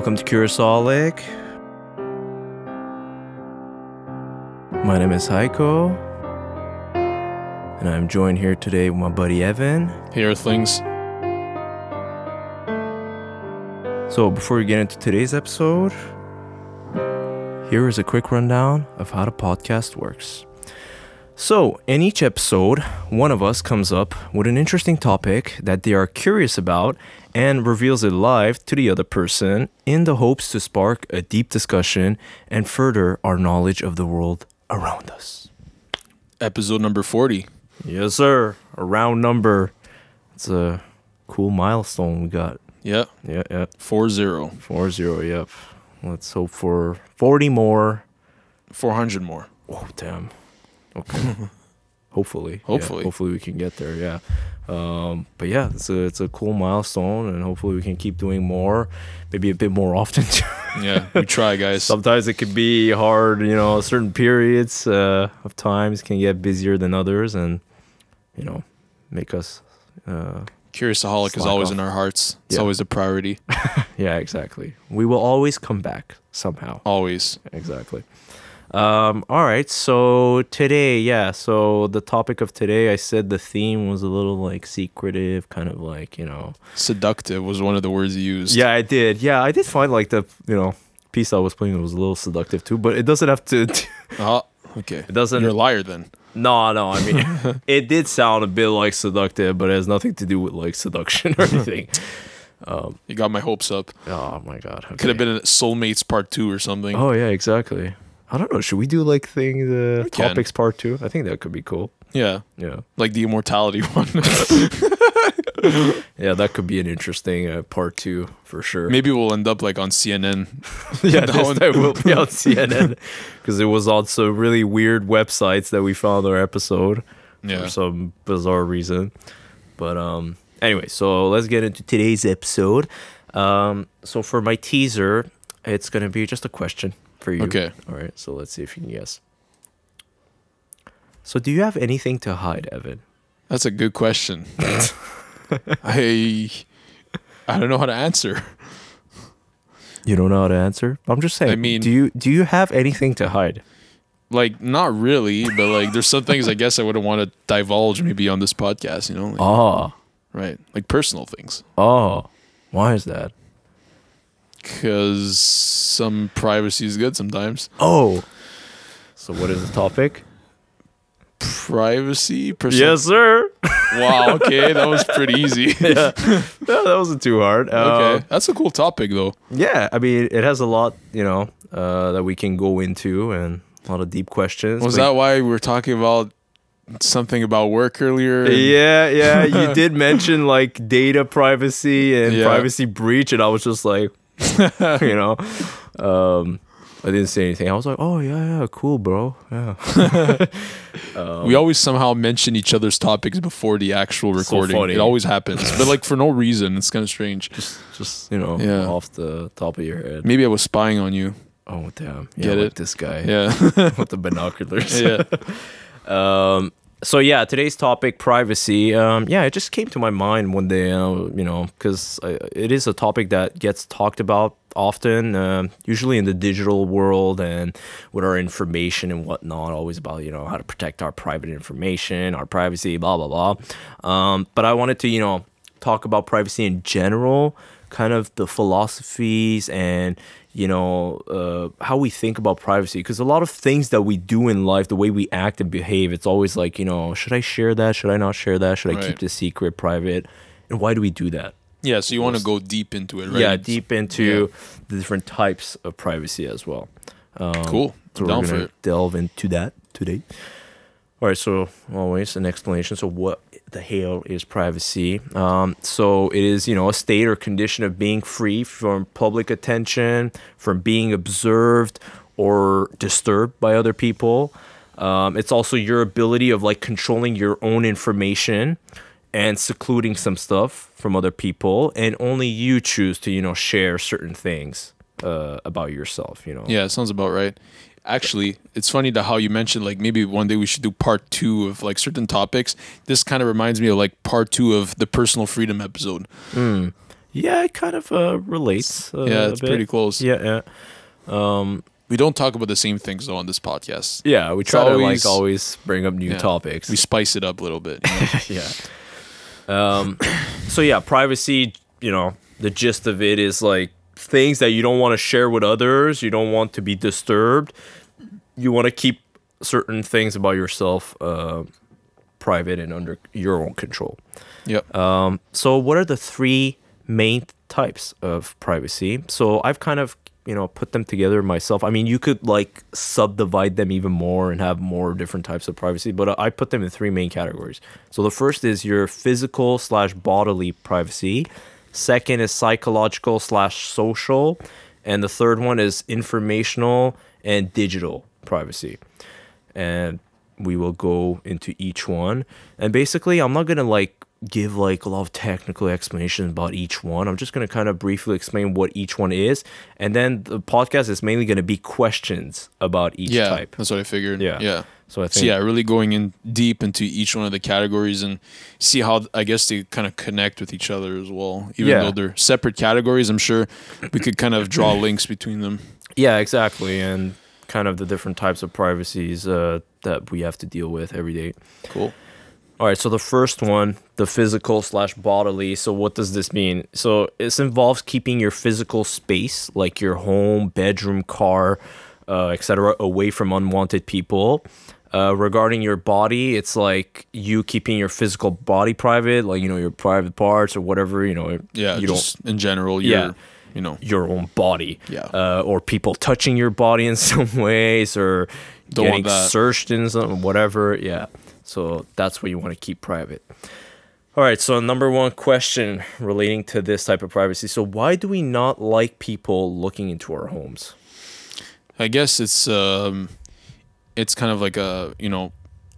Welcome to Curiousaholic. My name is Haiko, and I'm joined here today with my buddy Evan. Hey, Earthlings. So before we get into today's episode, here is a quick rundown of how the podcast works. So, in each episode, one of us comes up with an interesting topic that they are curious about and reveals it live to the other person in the hopes to spark a deep discussion and further our knowledge of the world around us. Episode number 40. Yes, sir. A round number. It's a cool milestone we got. Yeah. Yeah. 40. 40, yep. Let's hope for 40 more. 400 more. Oh, damn. Okay. Hopefully. Yeah, hopefully we can get there, yeah. But yeah, it's a cool milestone, and hopefully we can keep doing more, maybe a bit more often too. Yeah, we try, guys. Sometimes it could be hard, certain periods of times can get busier than others, and make us Curiousaholic is always in our hearts. It's always a priority. Yeah, exactly. We will always come back somehow. Always. Exactly. All right, so today, so the topic of today, I said the theme was a little like secretive, kind of like, Seductive was one of the words you used. Yeah, I did. Yeah, I did find like the, piece I was playing was a little seductive too, but it doesn't have to. Oh, okay. It doesn't. You're a liar then. No, I mean, it did sound a bit like seductive, but it has nothing to do with like seduction or anything. You got my hopes up. Oh my God. Okay. Could have been a Soulmates Part 2 or something. Oh, yeah, exactly. I don't know. Should we do like topics part 2? I think that could be cool. Yeah. Yeah. Like the immortality one. Yeah, that could be an interesting part 2 for sure. Maybe we'll end up like on CNN. Yeah, this time we'll be on CNN because it was on some really weird websites that we found our episode for some bizarre reason. But anyway, so let's get into today's episode. So for my teaser, it's going to be just a question for you. Okay. All right, so let's see if you can guess. So do you have anything to hide, Evan? That's a good question. I don't know how to answer. You don't know how to answer? I'm just saying. I mean, do you have anything to hide? Like, not really, but like there's some things I guess I wouldn't want to divulge maybe on this podcast, Like, right. Like personal things. Oh. Why is that? Because some privacy is good sometimes. Oh. So what is the topic? Privacy? Yes, sir. Wow, okay. That was pretty easy. Yeah, that wasn't too hard. Okay. That's a cool topic, though. Yeah, I mean, it has a lot, that we can go into and a lot of deep questions. Was that why we were talking about something about work earlier? Yeah. You did mention like data privacy and privacy breach, and I was just like, I didn't say anything. I was like, oh, yeah, cool, bro. Yeah. We always somehow mention each other's topics before the actual recording. So funny. It always happens. But like for no reason. It's kind of strange. Just off the top of your head. Maybe I was spying on you. Oh, damn. Yeah, Get like it? this guy. Yeah. With the binoculars. Yeah. So yeah, today's topic, privacy. It just came to my mind one day, because it is a topic that gets talked about often, usually in the digital world and with our information and whatnot, always about, how to protect our private information, our privacy, blah, blah, blah. But I wanted to, talk about privacy in general, kind of the philosophies and how we think about privacy, because a lot of things that we do in life, the way we act and behave, it's always like, should I share that? Should I not share that? Should I keep this secret, private? And why do we do that? Yeah, so you want to go deep into it, right? Yeah, deep into the different types of privacy as well. Cool. So we're going to delve into that today. All right, so always an explanation. So what the hell is privacy? So it is, a state or condition of being free from public attention, from being observed or disturbed by other people. It's also your ability of like controlling your own information and secluding some stuff from other people, and only you choose to, share certain things about yourself, Yeah, it sounds about right. Actually, it's funny how you mentioned like maybe one day we should do part 2 of like certain topics. This kind of reminds me of like part 2 of the personal freedom episode. Yeah, it kind of relates. Yeah, it's pretty close. Yeah, yeah. We don't talk about the same things though on this podcast. Yeah, we try to like always bring up new topics. We spice it up a little bit. You know? Yeah. So yeah, privacy, you know, the gist of it is like things that you don't want to share with others, you don't want to be disturbed. You want to keep certain things about yourself private and under your own control. Yep. So what are the three main types of privacy? So I've kind of, you know, put them together myself. I mean, you could like subdivide them even more and have more different types of privacy, but I put them in three main categories. So the first is your physical/bodily privacy. Second is psychological/social. And the third one is informational and digital privacy. And we will go into each one. And basically, I'm not going to like give like a lot of technical explanation about each one. I'm just going to kind of briefly explain what each one is. And then the podcast is mainly going to be questions about each type. That's what I figured. Yeah. So I think really going in deep into each one of the categories and see how, I guess, they kind of connect with each other as well. Even though they're separate categories, I'm sure we could kind of draw links between them. Yeah, exactly. And kind of the different types of privacies that we have to deal with every day. Cool. All right, so the first one, the physical/bodily. So what does this mean? So this involves keeping your physical space, like your home, bedroom, car, etc., away from unwanted people. Regarding your body, it's like you keeping your physical body private, like, you know, your private parts or whatever, you know. Yeah, you just in general, you know, your own body. Yeah. Or people touching your body in some ways, or getting searched in some, whatever. Yeah. So that's what you want to keep private. All right, so number one question relating to this type of privacy. So why do we not like people looking into our homes? I guess it's kind of like a, you know,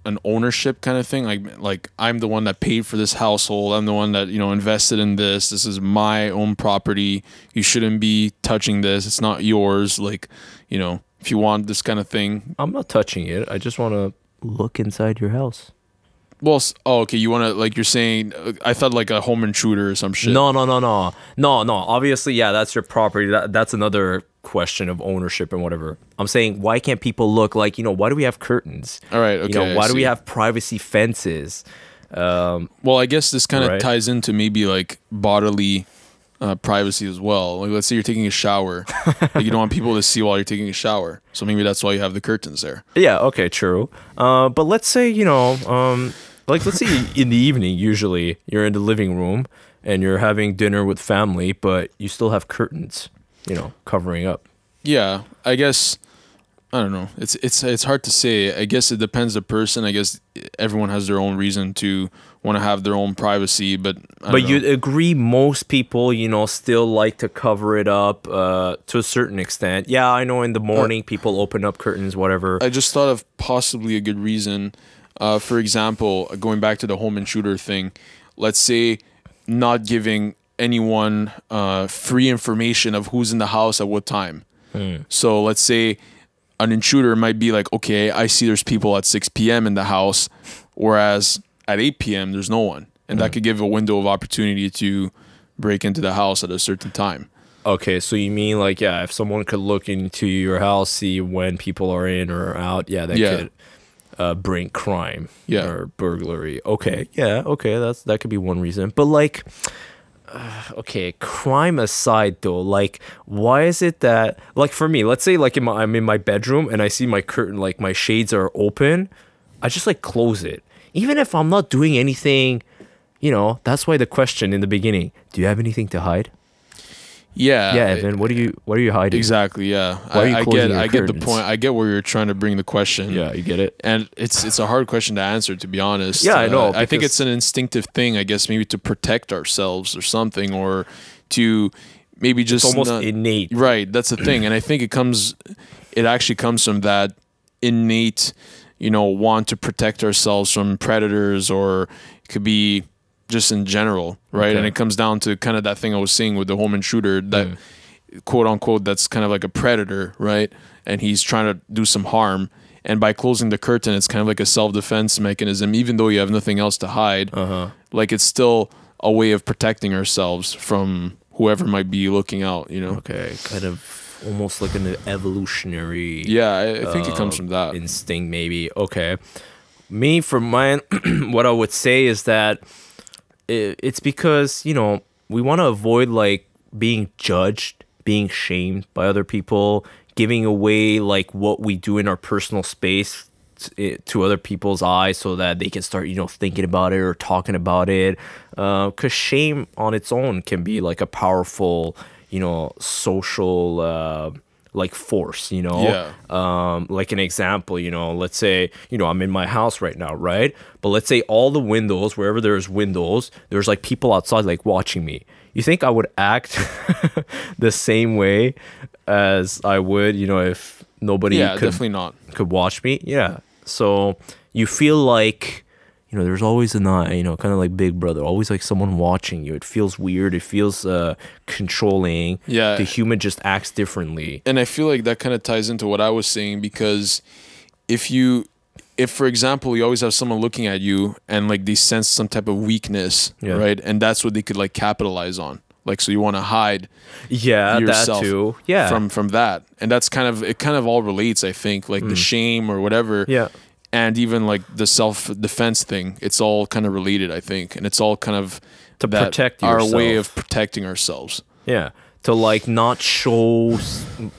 an ownership kind of thing. Like I'm the one that paid for this household. I'm the one that, you know, invested in this. This is my own property. You shouldn't be touching this. It's not yours. Like, you know, if you want this kind of thing. I'm not touching it. I just want to look inside your house. Well, okay. You want to, like, you're saying, I thought like a home intruder or some shit. No. Obviously, yeah, that's your property. That's another question of ownership and whatever. I'm saying, why can't people look? Like, you know, why do we have curtains? All right. Okay. You know, why do we have privacy fences? Well, I guess this kind of ties into maybe like bodily privacy as well. Like, let's say you're taking a shower. Like, you don't want people to see while you're taking a shower. So maybe that's why you have the curtains there. Yeah. Okay. True. But let's say, you know, like, let's say in the evening, usually you're in the living room and you're having dinner with family, but you still have curtains, you know, covering up. Yeah, I guess, I don't know. It's hard to say. I guess it depends the person. I guess everyone has their own reason to want to have their own privacy, but you'd agree most people, you know, still like to cover it up to a certain extent. Yeah, I know in the morning people open up curtains, whatever. I just thought of possibly a good reason. For example, going back to the home intruder thing, let's say not giving anyone free information of who's in the house at what time. So let's say an intruder might be like, okay, I see there's people at 6 p.m. in the house, whereas at 8 p.m. there's no one. And that could give a window of opportunity to break into the house at a certain time. Okay, so you mean like, yeah, if someone could look into your house, see when people are in or out, that could bring crime or burglary. Okay, okay, that could be one reason. But like, okay, crime aside though, like, why is it that, like, for me, let's say like I'm in my bedroom and I see my curtain, like my shades are open, I just like close it. Even if I'm not doing anything, you know, that's why the question in the beginning, do you have anything to hide? Yeah, Evan, what are you hiding? Exactly, yeah. I get the point. I get where you're trying to bring the question. Yeah, you get it. And it's a hard question to answer, to be honest. Yeah, I know. I think it's an instinctive thing, I guess, maybe to protect ourselves or something, or to maybe just it's almost innate. Right, that's the thing. And I think it actually comes from that innate, you know, want to protect ourselves from predators, or it could be just in general, right? Okay. And it comes down to kind of that thing I was saying with the home intruder, that quote unquote, that's kind of like a predator, right? And he's trying to do some harm. And by closing the curtain, it's kind of like a self-defense mechanism, even though you have nothing else to hide. Like, it's still a way of protecting ourselves from whoever might be looking out, you know. Okay, kind of almost like an evolutionary. Yeah, I think it comes from that instinct, maybe. Okay, me for mine, what I would say is that it's because we want to avoid like being judged, being shamed by other people, giving away like what we do in our personal space to other people's eyes so that they can start thinking about it or talking about it, because shame on its own can be like a powerful social like force. Like an example, let's say I'm in my house right now, right? But let's say all the windows, wherever there's windows, there's like people outside like watching me. You think I would act the same way as I would if nobody definitely not could watch me? Yeah. So you feel like, there's always an eye, kind of like Big Brother, always like someone watching you. It feels weird. It feels controlling. Yeah. The human just acts differently. And I feel like that kind of ties into what I was saying, because if for example, you always have someone looking at you and like they sense some type of weakness, right? And that's what they could like capitalize on. Like, so you want to hide yourself that too. Yeah. from that. And that's kind of all relates, I think, like the shame or whatever. Yeah. And even like the self-defense thing, it's all kind of related, I think. And it's all kind of to protect yourself. Our way of protecting ourselves. Yeah. To like not show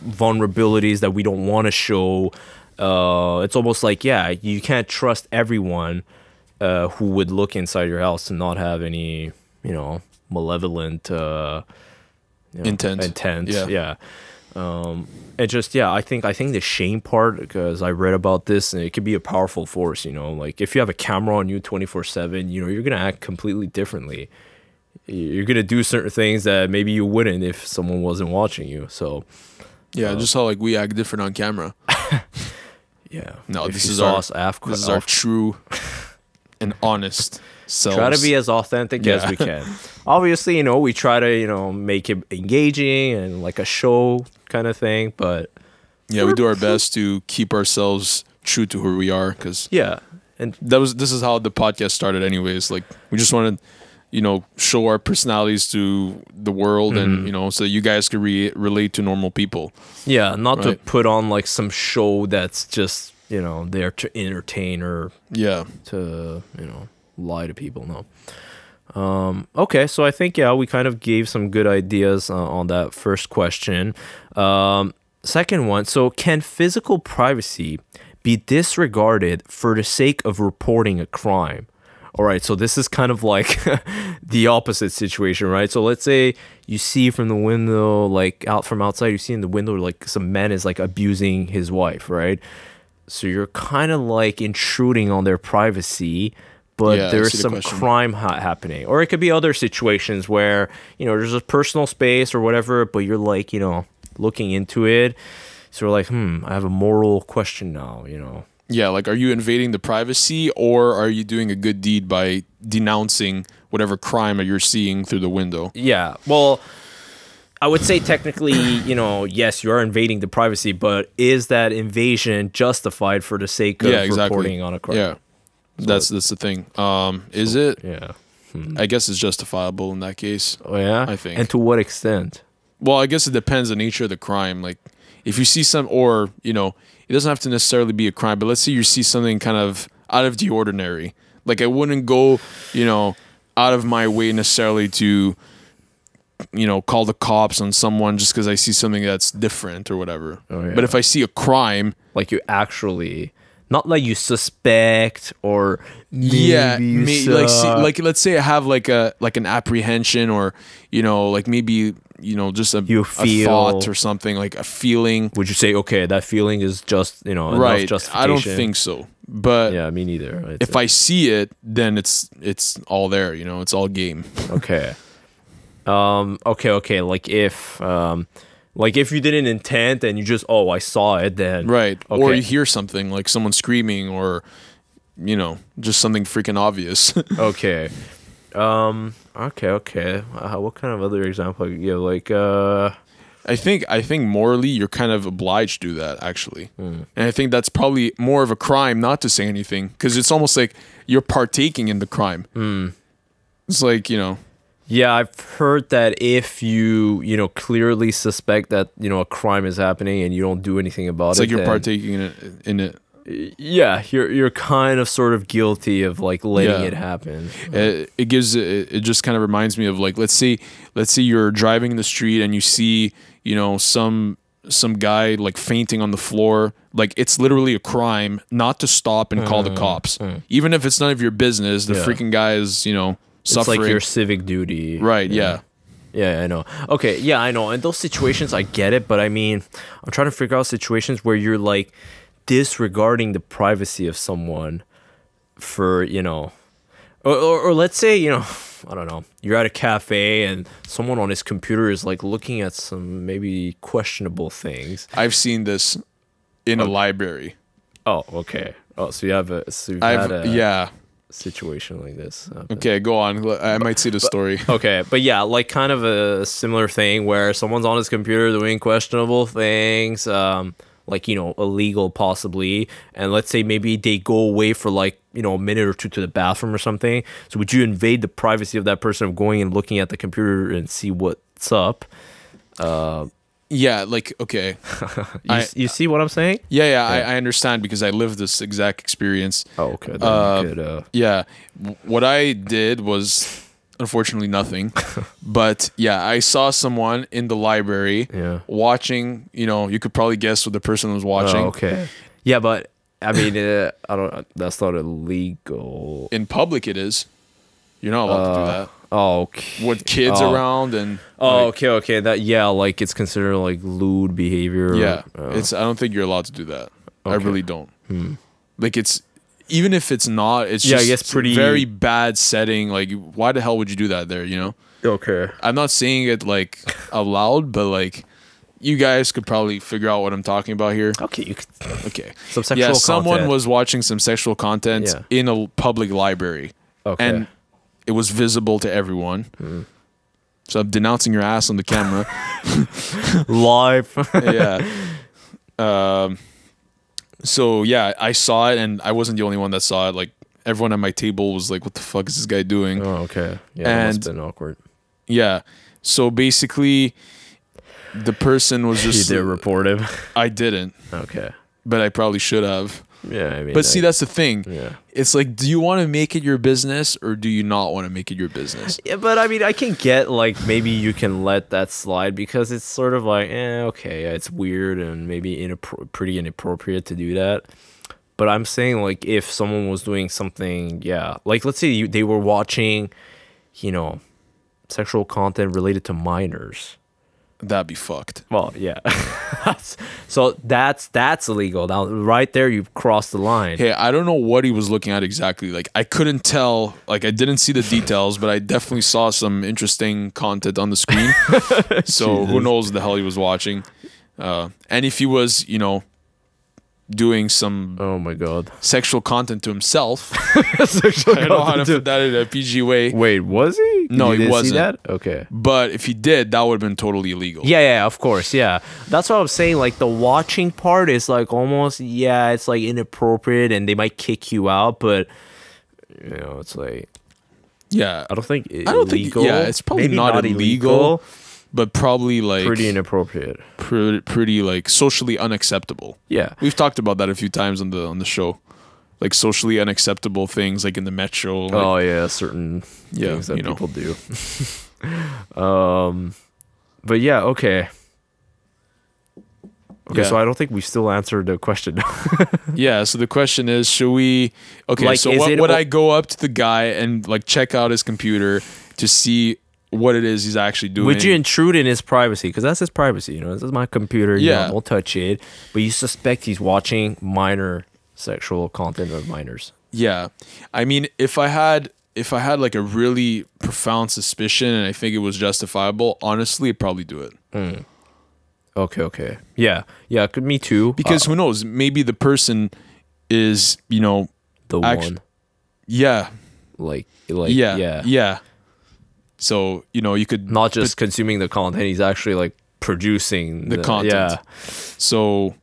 vulnerabilities that we don't want to show. It's almost like, you can't trust everyone who would look inside your house and not have any, malevolent intent. Yeah. And just I think the shame part, because I read about this, and it could be a powerful force. Like if you have a camera on you 24/7, you're gonna act completely differently. You're gonna do certain things that maybe you wouldn't if someone wasn't watching you. So just how like we act different on camera. Yeah. No, if this is our true and honest selves. Try to be as authentic as we can. Obviously, we try to, make it engaging and like a show kind of thing, but yeah, we do our best to keep ourselves true to who we are, because and this is how the podcast started anyways. Like, we just wanted show our personalities to the world, and so you guys could relate to normal people. Yeah, not to put on like some show that's just there to entertain or to lie to people. No. Okay, so I think we kind of gave some good ideas on that first question. Second one, so can physical privacy be disregarded for the sake of reporting a crime? All right, so this is kind of like the opposite situation, right? So let's say you see from the window, like from outside, you see in the window like some man is like abusing his wife, right? So you're kind of like intruding on their privacy, but there's some crime happening. Or it could be other situations where, there's a personal space or whatever, but you're like, looking into it. So we're like, I have a moral question now, Yeah, like, are you invading the privacy, or are you doing a good deed by denouncing whatever crime that you're seeing through the window? Yeah, well, I would say technically, yes, you are invading the privacy, but is that invasion justified for the sake of reporting on a crime? Yeah, so that's the thing. Is it? Yeah. I guess it's justifiable in that case. Oh, yeah? I think. And to what extent? Well, I guess it depends on the nature of the crime. Like, if you see it doesn't have to necessarily be a crime, but let's say you see something kind of out of the ordinary. Like, I wouldn't go, out of my way necessarily to, call the cops on someone just because I see something that's different or whatever. Oh, yeah. But if I see a crime, like, you actually, not like you suspect or maybe like let's say I have like an apprehension, or like maybe just a thought or something, like a feeling. Would you say, okay, that feeling is just enough justification? I don't think so, but yeah, me neither. If I see it, then it's all there. It's all game. Okay. Okay. Like if you didn't intend and you just, I saw it, then right. Okay. Or you hear something like someone screaming, or just something freaking obvious. Okay. Okay. What kind of other example you give? Like, I think morally you're kind of obliged to do that, actually. And I think that's probably more of a crime not to say anything, because it's almost like you're partaking in the crime. It's like, Yeah, I've heard that if you clearly suspect that, a crime is happening and you don't do anything about It's it, like you're then, partaking in it. yeah, you're kind of sort of guilty of like letting Yeah. it happen. It just kind of reminds me of like, let's say you're driving in the street and you see, some guy like fainting on the floor. Like, it's literally a crime not to stop and call the cops. Even if it's none of your business, the freaking guy is, suffering. It's like your civic duty. Right, yeah. Yeah, I know. Okay, yeah, I know. In those situations, I get it, but I mean, I'm trying to figure out situations where you're like disregarding the privacy of someone for, or let's say, I don't know, you're at a cafe and someone on his computer is like looking at some maybe questionable things. I've seen this in a library. Oh, okay. Oh, so you've had a situation like this. Okay, go on. I might see the story. Okay, but yeah, like kind of a similar thing where someone's on his computer doing questionable things, like, illegal possibly, and let's say maybe they go away for like, a minute or two to the bathroom or something. So would you invade the privacy of that person of going and looking at the computer and see what's up? Yeah, like, okay. You see what I'm saying? Yeah. I understand because I lived this exact experience. Oh, okay. Then you could, Yeah. What I did was unfortunately nothing. But yeah, I saw someone in the library watching, you could probably guess what the person was watching. Oh, okay. Yeah, but I mean, I don't. That's not illegal. In public, it is. You're not allowed to do that. Oh, okay. With kids around and. Oh, okay. That like it's considered like lewd behavior. Yeah, I don't think you're allowed to do that. Okay. I really don't. Like, it's even if it's not, it's just I guess pretty very bad setting. Like, why the hell would you do that there? Okay. I'm not saying it like out loud, but like, you guys could probably figure out what I'm talking about here. Okay, you could. Okay. Some sexual content. Someone was watching some sexual content in a public library. Okay. And it was visible to everyone. So I'm denouncing your ass on the camera. Live. Yeah. So yeah, I saw it and I wasn't the only one that saw it. Like, everyone at my table was like, what the fuck is this guy doing? Oh, okay. Yeah, that must have been awkward. Yeah. So basically, the person was just... You did report him? I didn't. Okay. But I probably should have. Yeah, I mean... But see, that's the thing. Yeah. It's like, do you want to make it your business or do you not want to make it your business? Yeah, but I mean, I can get, like, maybe you can let that slide because it's sort of like, okay, it's weird and maybe pretty inappropriate to do that. But I'm saying, like, if someone was doing something, like, let's say they were watching, sexual content related to minors. That'd be fucked. Well, yeah. So that's illegal. Now, right there, you've crossed the line. Hey, I don't know what he was looking at exactly. Like, I couldn't tell. Like, I didn't see the details, but I definitely saw some interesting content on the screen. So who knows the hell he was watching? And if he was, doing some sexual content to himself. Sexual I don't know how to put that in a PG way. Wait, was he? No, he wasn't. See that? Okay. But if he did, that would have been totally illegal. Yeah, of course, yeah. That's what I'm saying. Like, the watching part is like almost, it's like inappropriate and they might kick you out, but it's like, I don't think illegal. It's probably maybe not illegal. But probably like pretty inappropriate, pretty like socially unacceptable. Yeah, we've talked about that a few times on the show, like socially unacceptable things, like in the metro. Like, certain things that people do. But okay. So I don't think we still answered the question. So the question is, should we? Okay, like, so would I go up to the guy and like check out his computer to see what it is he's actually doing? Would you intrude in his privacy? Because that's his privacy. This is my computer. Don't touch it. But you suspect he's watching minor sexual content of minors. Yeah, I mean, if I had like a really profound suspicion and I think it was justifiable, honestly, I'd probably do it. Okay. Yeah. Me too. Because who knows? Maybe the person is the one. Yeah. Like. Yeah. So, you could... Not just consuming the content, he's actually, like, producing the content. Yeah. So,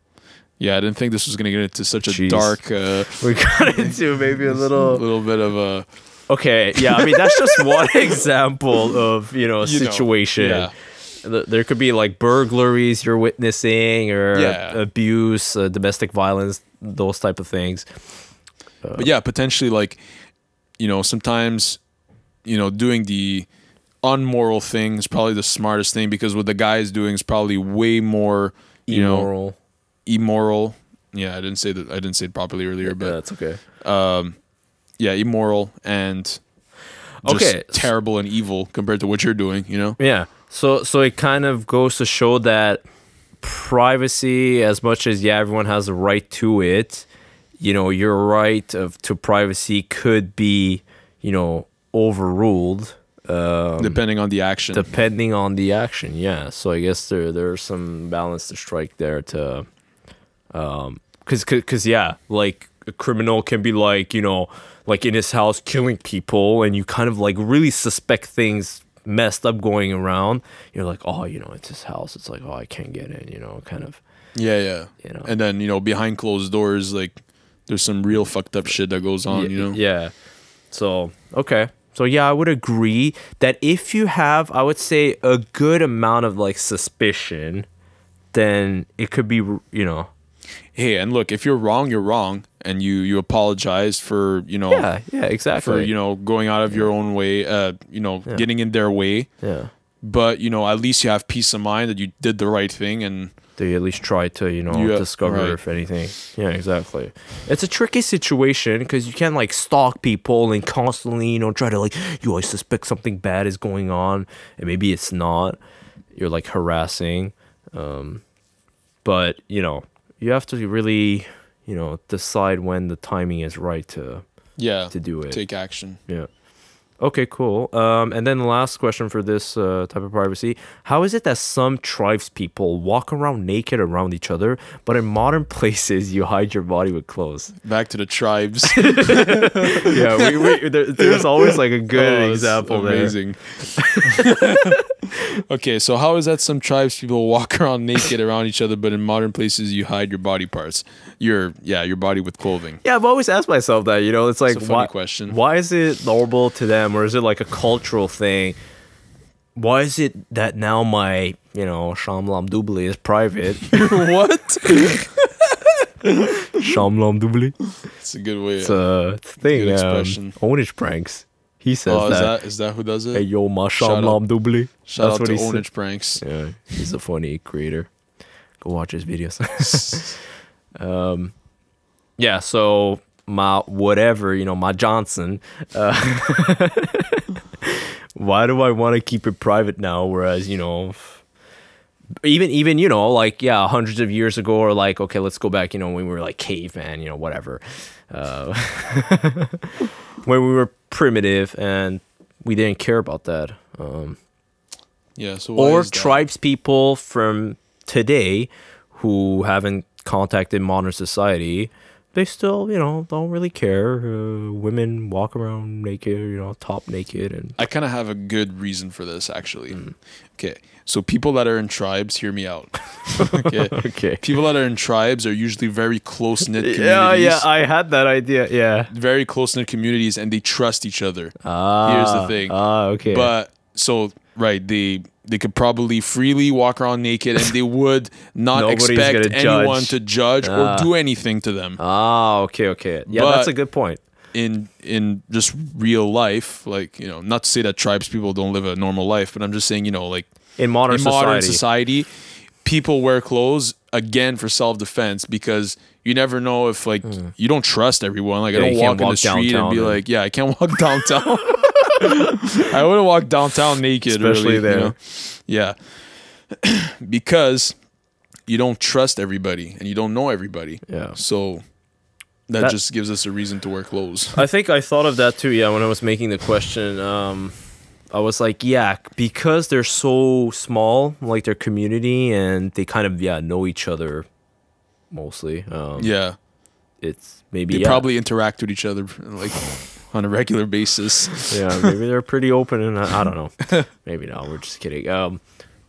I didn't think this was going to get into such a dark... we got into maybe a little... little bit of a... Okay, yeah, I mean that's just one example of a situation. Yeah. There could be like burglaries you're witnessing, or Yeah. abuse, domestic violence, those type of things. But yeah, potentially like, sometimes, doing the unmoral thing is probably the smartest thing, because what the guy is doing is probably way more, immoral. Yeah, I didn't say that. I didn't say it properly earlier, but that's okay. Yeah, immoral and just terrible and evil compared to what you're doing, Yeah. So it kind of goes to show that privacy, as much as everyone has a right to it, your right to privacy could be, overruled. Depending on the action. Yeah. So I guess there's some balance to strike there to, cause yeah, like a criminal can be like, like in his house killing people, and you kind of like really suspect things messed up going around. You're like, oh, it's his house. It's like, oh, I can't get in, kind of. Yeah. And then, behind closed doors, like there's some real fucked up shit that goes on, Yeah. So, okay. So yeah, I would agree that if you have, I would say, a good amount of like suspicion, then it could be, Hey, and look, if you're wrong, you're wrong, and you apologize for, Yeah, exactly. For, going out of your own way, getting in their way. Yeah. But, at least you have peace of mind that you did the right thing, and they at least try to, discover if anything. Yeah, exactly. It's a tricky situation because you can't like stalk people and constantly, try to like, you always suspect something bad is going on, and maybe it's not. You're like harassing. But, you have to really, decide when the timing is right to do it. Take action. Yeah. Okay, cool. And then the last question for this type of privacy: how is it that some tribes people walk around naked around each other, but in modern places you hide your body with clothes? Back to the tribes. Yeah, there's always like a good example amazing. There. Okay, so how is that some tribes people walk around naked around each other, but in modern places you hide your body parts, your body with clothing? Yeah, I've always asked myself that. It's like, it's a funny question. Why is it normal to them, or is it like a cultural thing? Why is it that now my Shamlam Doubly is private? What? Shamlam Doubly. It's a good way. It's a thing. Good expression. Ownage pranks. He says that. Is that who does it? Hey yo, my Shamlam Doubly. Shout out to Ownage Pranks. Yeah, he's a funny creator. Go watch his videos. Yeah, so my whatever, my Johnson. Why do I want to keep it private now? Whereas, even like, yeah, hundreds of years ago, or like, okay, let's go back, when we were like caveman, whatever. When we were primitive and we didn't care about that. Yeah, so or tribes people from today who haven't contacted modern society, they still, don't really care. Women walk around naked, top naked. And I kind of have a good reason for this, actually. Okay, so people that are in tribes, hear me out. Okay. People that are in tribes are usually very close-knit communities. Yeah, I had that idea, yeah. Very close-knit communities, and they trust each other. Here's the thing. Okay. But, so, right, they could probably freely walk around naked, and they would not expect anyone to judge or do anything to them. Okay. Yeah, but that's a good point. In just real life, like, not to say that tribes people don't live a normal life, but I'm just saying, like, in modern society, people wear clothes again for self-defense, because you never know if like you don't trust everyone. Like, I don't walk in the street and be like, I can't walk downtown. I wouldn't walk downtown naked, especially really, there. Because you don't trust everybody and you don't know everybody. Yeah. So that just gives us a reason to wear clothes. I think I thought of that too. Yeah, when I was making the question, I was like, because they're so small, like their community, and they kind of know each other mostly. It's maybe they probably interact with each other like on a regular basis. Yeah, maybe they're pretty open, and I don't know. Maybe not. We're just kidding.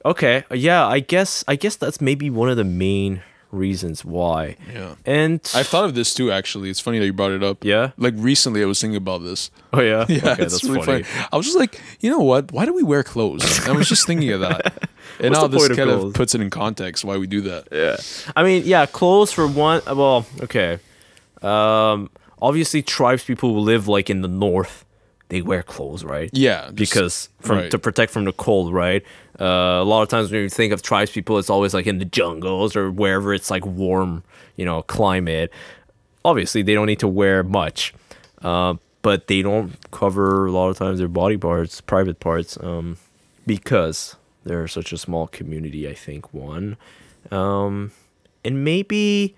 Okay, yeah, I guess that's maybe one of the main reasons why. Yeah. And I've thought of this too, actually. It's funny that you brought it up. yeah. Like recently I was thinking about this. Oh yeah. Yeah, Okay, it's that's really funny. funny. I was just like, you know what? Why do we wear clothes? And I was just thinking of that. And What's now the this point of kind of clothes? puts it in context why we do that. Yeah. I mean, yeah, clothes for one. Well, okay. Obviously, tribes people who live like in the north, they wear clothes, right? Yeah. Because right. to protect from the cold, right? A lot of times when you think of tribes people, it's always like in the jungles or wherever it's like warm, climate. Obviously, they don't need to wear much, but they don't cover a lot of times their body parts, private parts, because they're such a small community. I think one, and maybe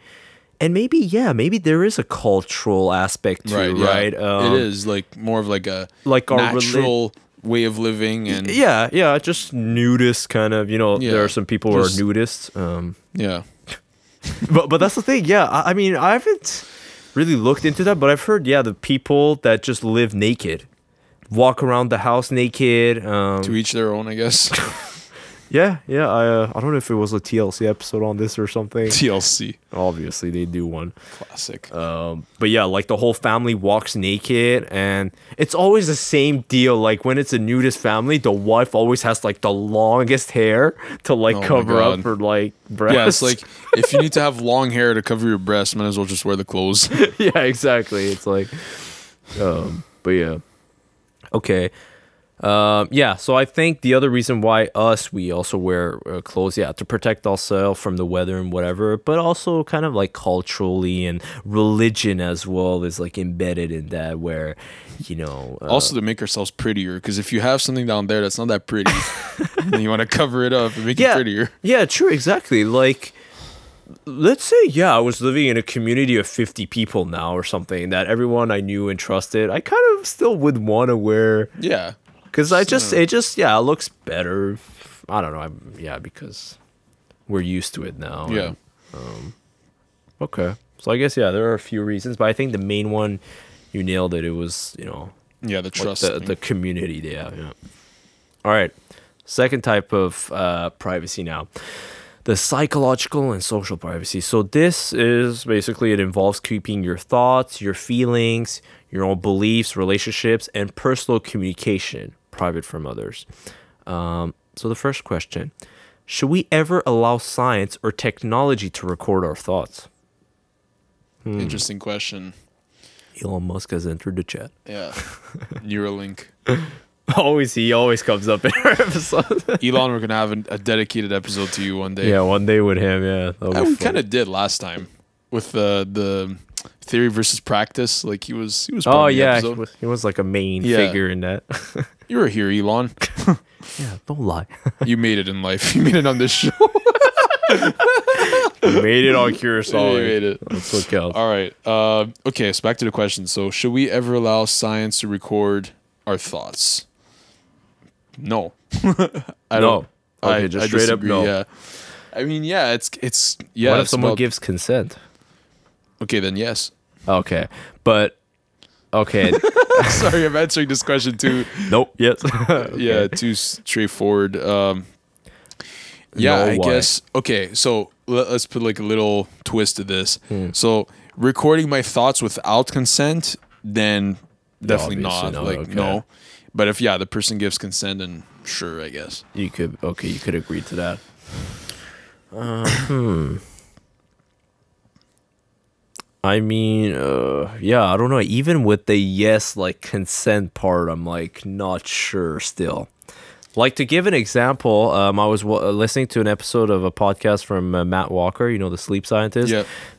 maybe there is a cultural aspect to it, yeah. right? It is like more of like a like our natural way of living, and yeah, just nudist kind of. Yeah, there are some people who are nudists. Yeah. But that's the thing. Yeah, I mean, I haven't really looked into that, but I've heard the people that just live naked, walk around the house naked. To each their own, I guess. Yeah. I don't know if it was a TLC episode on this or something. TLC. Obviously, they do one. Classic. But yeah, like the whole family walks naked, and it's always the same deal. Like when it's a nudist family, the wife always has like the longest hair to like cover up her like breasts. Yeah, it's like if you need to have long hair to cover your breasts, might as well just wear the clothes. Yeah, exactly. It's like, but yeah, okay. Yeah, so I think the other reason why we also wear clothes, to protect ourselves from the weather and whatever, but also kind of like culturally and religion as well is like embedded in that where, also to make ourselves prettier, because if you have something down there that's not that pretty, and you want to cover it up and make it prettier. Yeah, true, exactly. Like, let's say, I was living in a community of 50 people now or something that everyone I knew and trusted, I kind of still would want to wear. Yeah. Because it looks better. I don't know. Because we're used to it now. Yeah. And, okay. So I guess, there are a few reasons, but I think the main one, you nailed it. It was, the trust. The community. Yeah. All right. Second type of privacy now. The psychological and social privacy. So this is basically, it involves keeping your thoughts, your feelings, your own beliefs, relationships, and personal communication private from others. So the first question, should we ever allow science or technology to record our thoughts? Interesting question. Elon Musk has entered the chat. Yeah. Neuralink. He always comes up in our episode. Elon, we're going to have a dedicated episode to you one day. Yeah, one day with him, We kind of did last time with the theory versus practice. Like he was part of the episode. He was like a main figure in that. You were here, Elon. Yeah, don't lie. You made it in life. You made it on this show. You made it on Curiousaholic. You made it. That's what counts. All right. Okay, so back to the question. So should we ever allow science to record our thoughts? No. I don't. Okay, just straight up no. Yeah. I mean, it's What if someone gives consent? Okay, then yes. Okay, but okay. Sorry, I'm answering this question too. Nope. Yes. Okay. Yeah, too straightforward. I guess. Okay, so let's put like a little twist to this. So recording my thoughts without consent, then definitely not. No. But if the person gives consent, then sure, I guess you could. Okay, you could agree to that. I mean, I don't know. Even with the yes, like consent part, I'm like not sure still. Like to give an example, I was listening to an episode of a podcast from Matt Walker, the sleep scientist,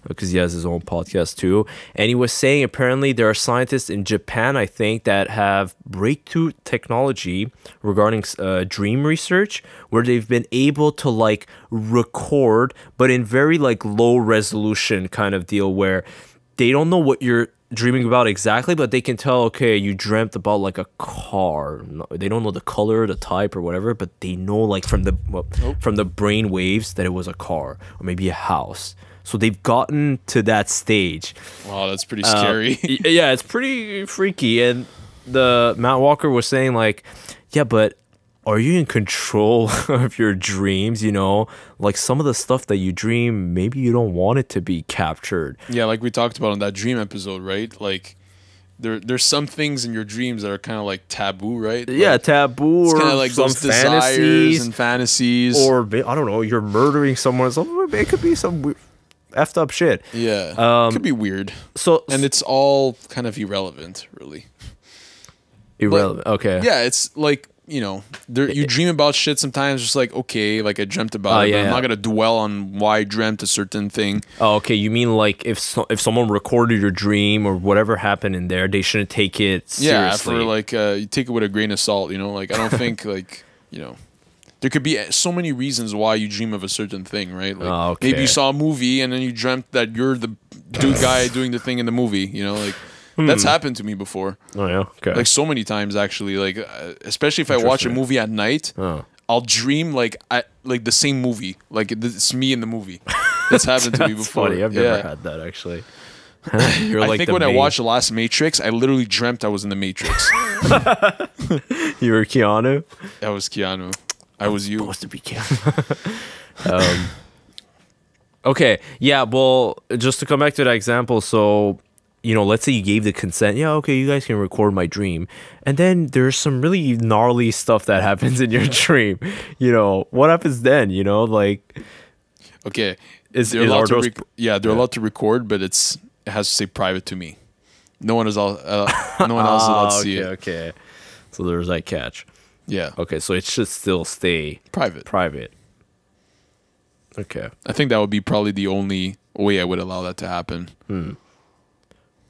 because he has his own podcast too. And he was saying apparently there are scientists in Japan, I think, that have breakthrough technology regarding dream research, where they've been able to like record, but in very like low resolution kind of deal where they don't know what you're dreaming about exactly, but they can tell, okay, you dreamt about like a car. They don't know the color, the type or whatever, but they know like from the brain waves that it was a car or maybe a house. So they've gotten to that stage. Wow, that's pretty scary. It's pretty freaky. And the Matt Walker was saying like, but are you in control of your dreams? You know, like some of the stuff that you dream, maybe you don't want it to be captured. Yeah, like we talked about in that dream episode, right? Like there's some things in your dreams that are kind of like taboo, right? Yeah, Like, taboo, it's or kind of like some those desires fantasies, and fantasies. or I don't know, you're murdering someone. It could be some effed up shit. Yeah, could be weird. So And it's all kind of irrelevant, really. irrelevant. Okay. Yeah, it's like, you know, you dream about shit sometimes, just like, okay, like I dreamt about it, but I'm not gonna dwell on why I dreamt a certain thing. Oh, okay. You mean like if someone recorded your dream or whatever happened in there, they shouldn't take it seriously. Yeah, for like you take it with a grain of salt, you know. Like I don't think like, you know, there could be so many reasons why you dream of a certain thing, right? Like maybe you saw a movie and then you dreamt that you're the guy doing the thing in the movie, you know, like. That's happened to me before. Oh yeah, okay. Like so many times actually. Like especially if I watch a movie at night, I'll dream like the same movie. Like it's me in the movie. That's happened to me before. Funny. I've never had that actually. I think when I watched The Last Matrix, I literally dreamt I was in the Matrix. You were Keanu? I was Keanu. I was you. Supposed to be Keanu. Okay. Yeah. Well, just to come back to that example, so. You know, let's say you gave the consent. Yeah, okay, you guys can record my dream. And then there's some really gnarly stuff that happens in your dream. You know, what happens then? You know, like... Okay. They're allowed to record, but it has to say private to me. No one else is allowed to see it. Okay. So there's that catch. Yeah. Okay, so it should still stay... Private. Okay. I think that would be probably the only way I would allow that to happen.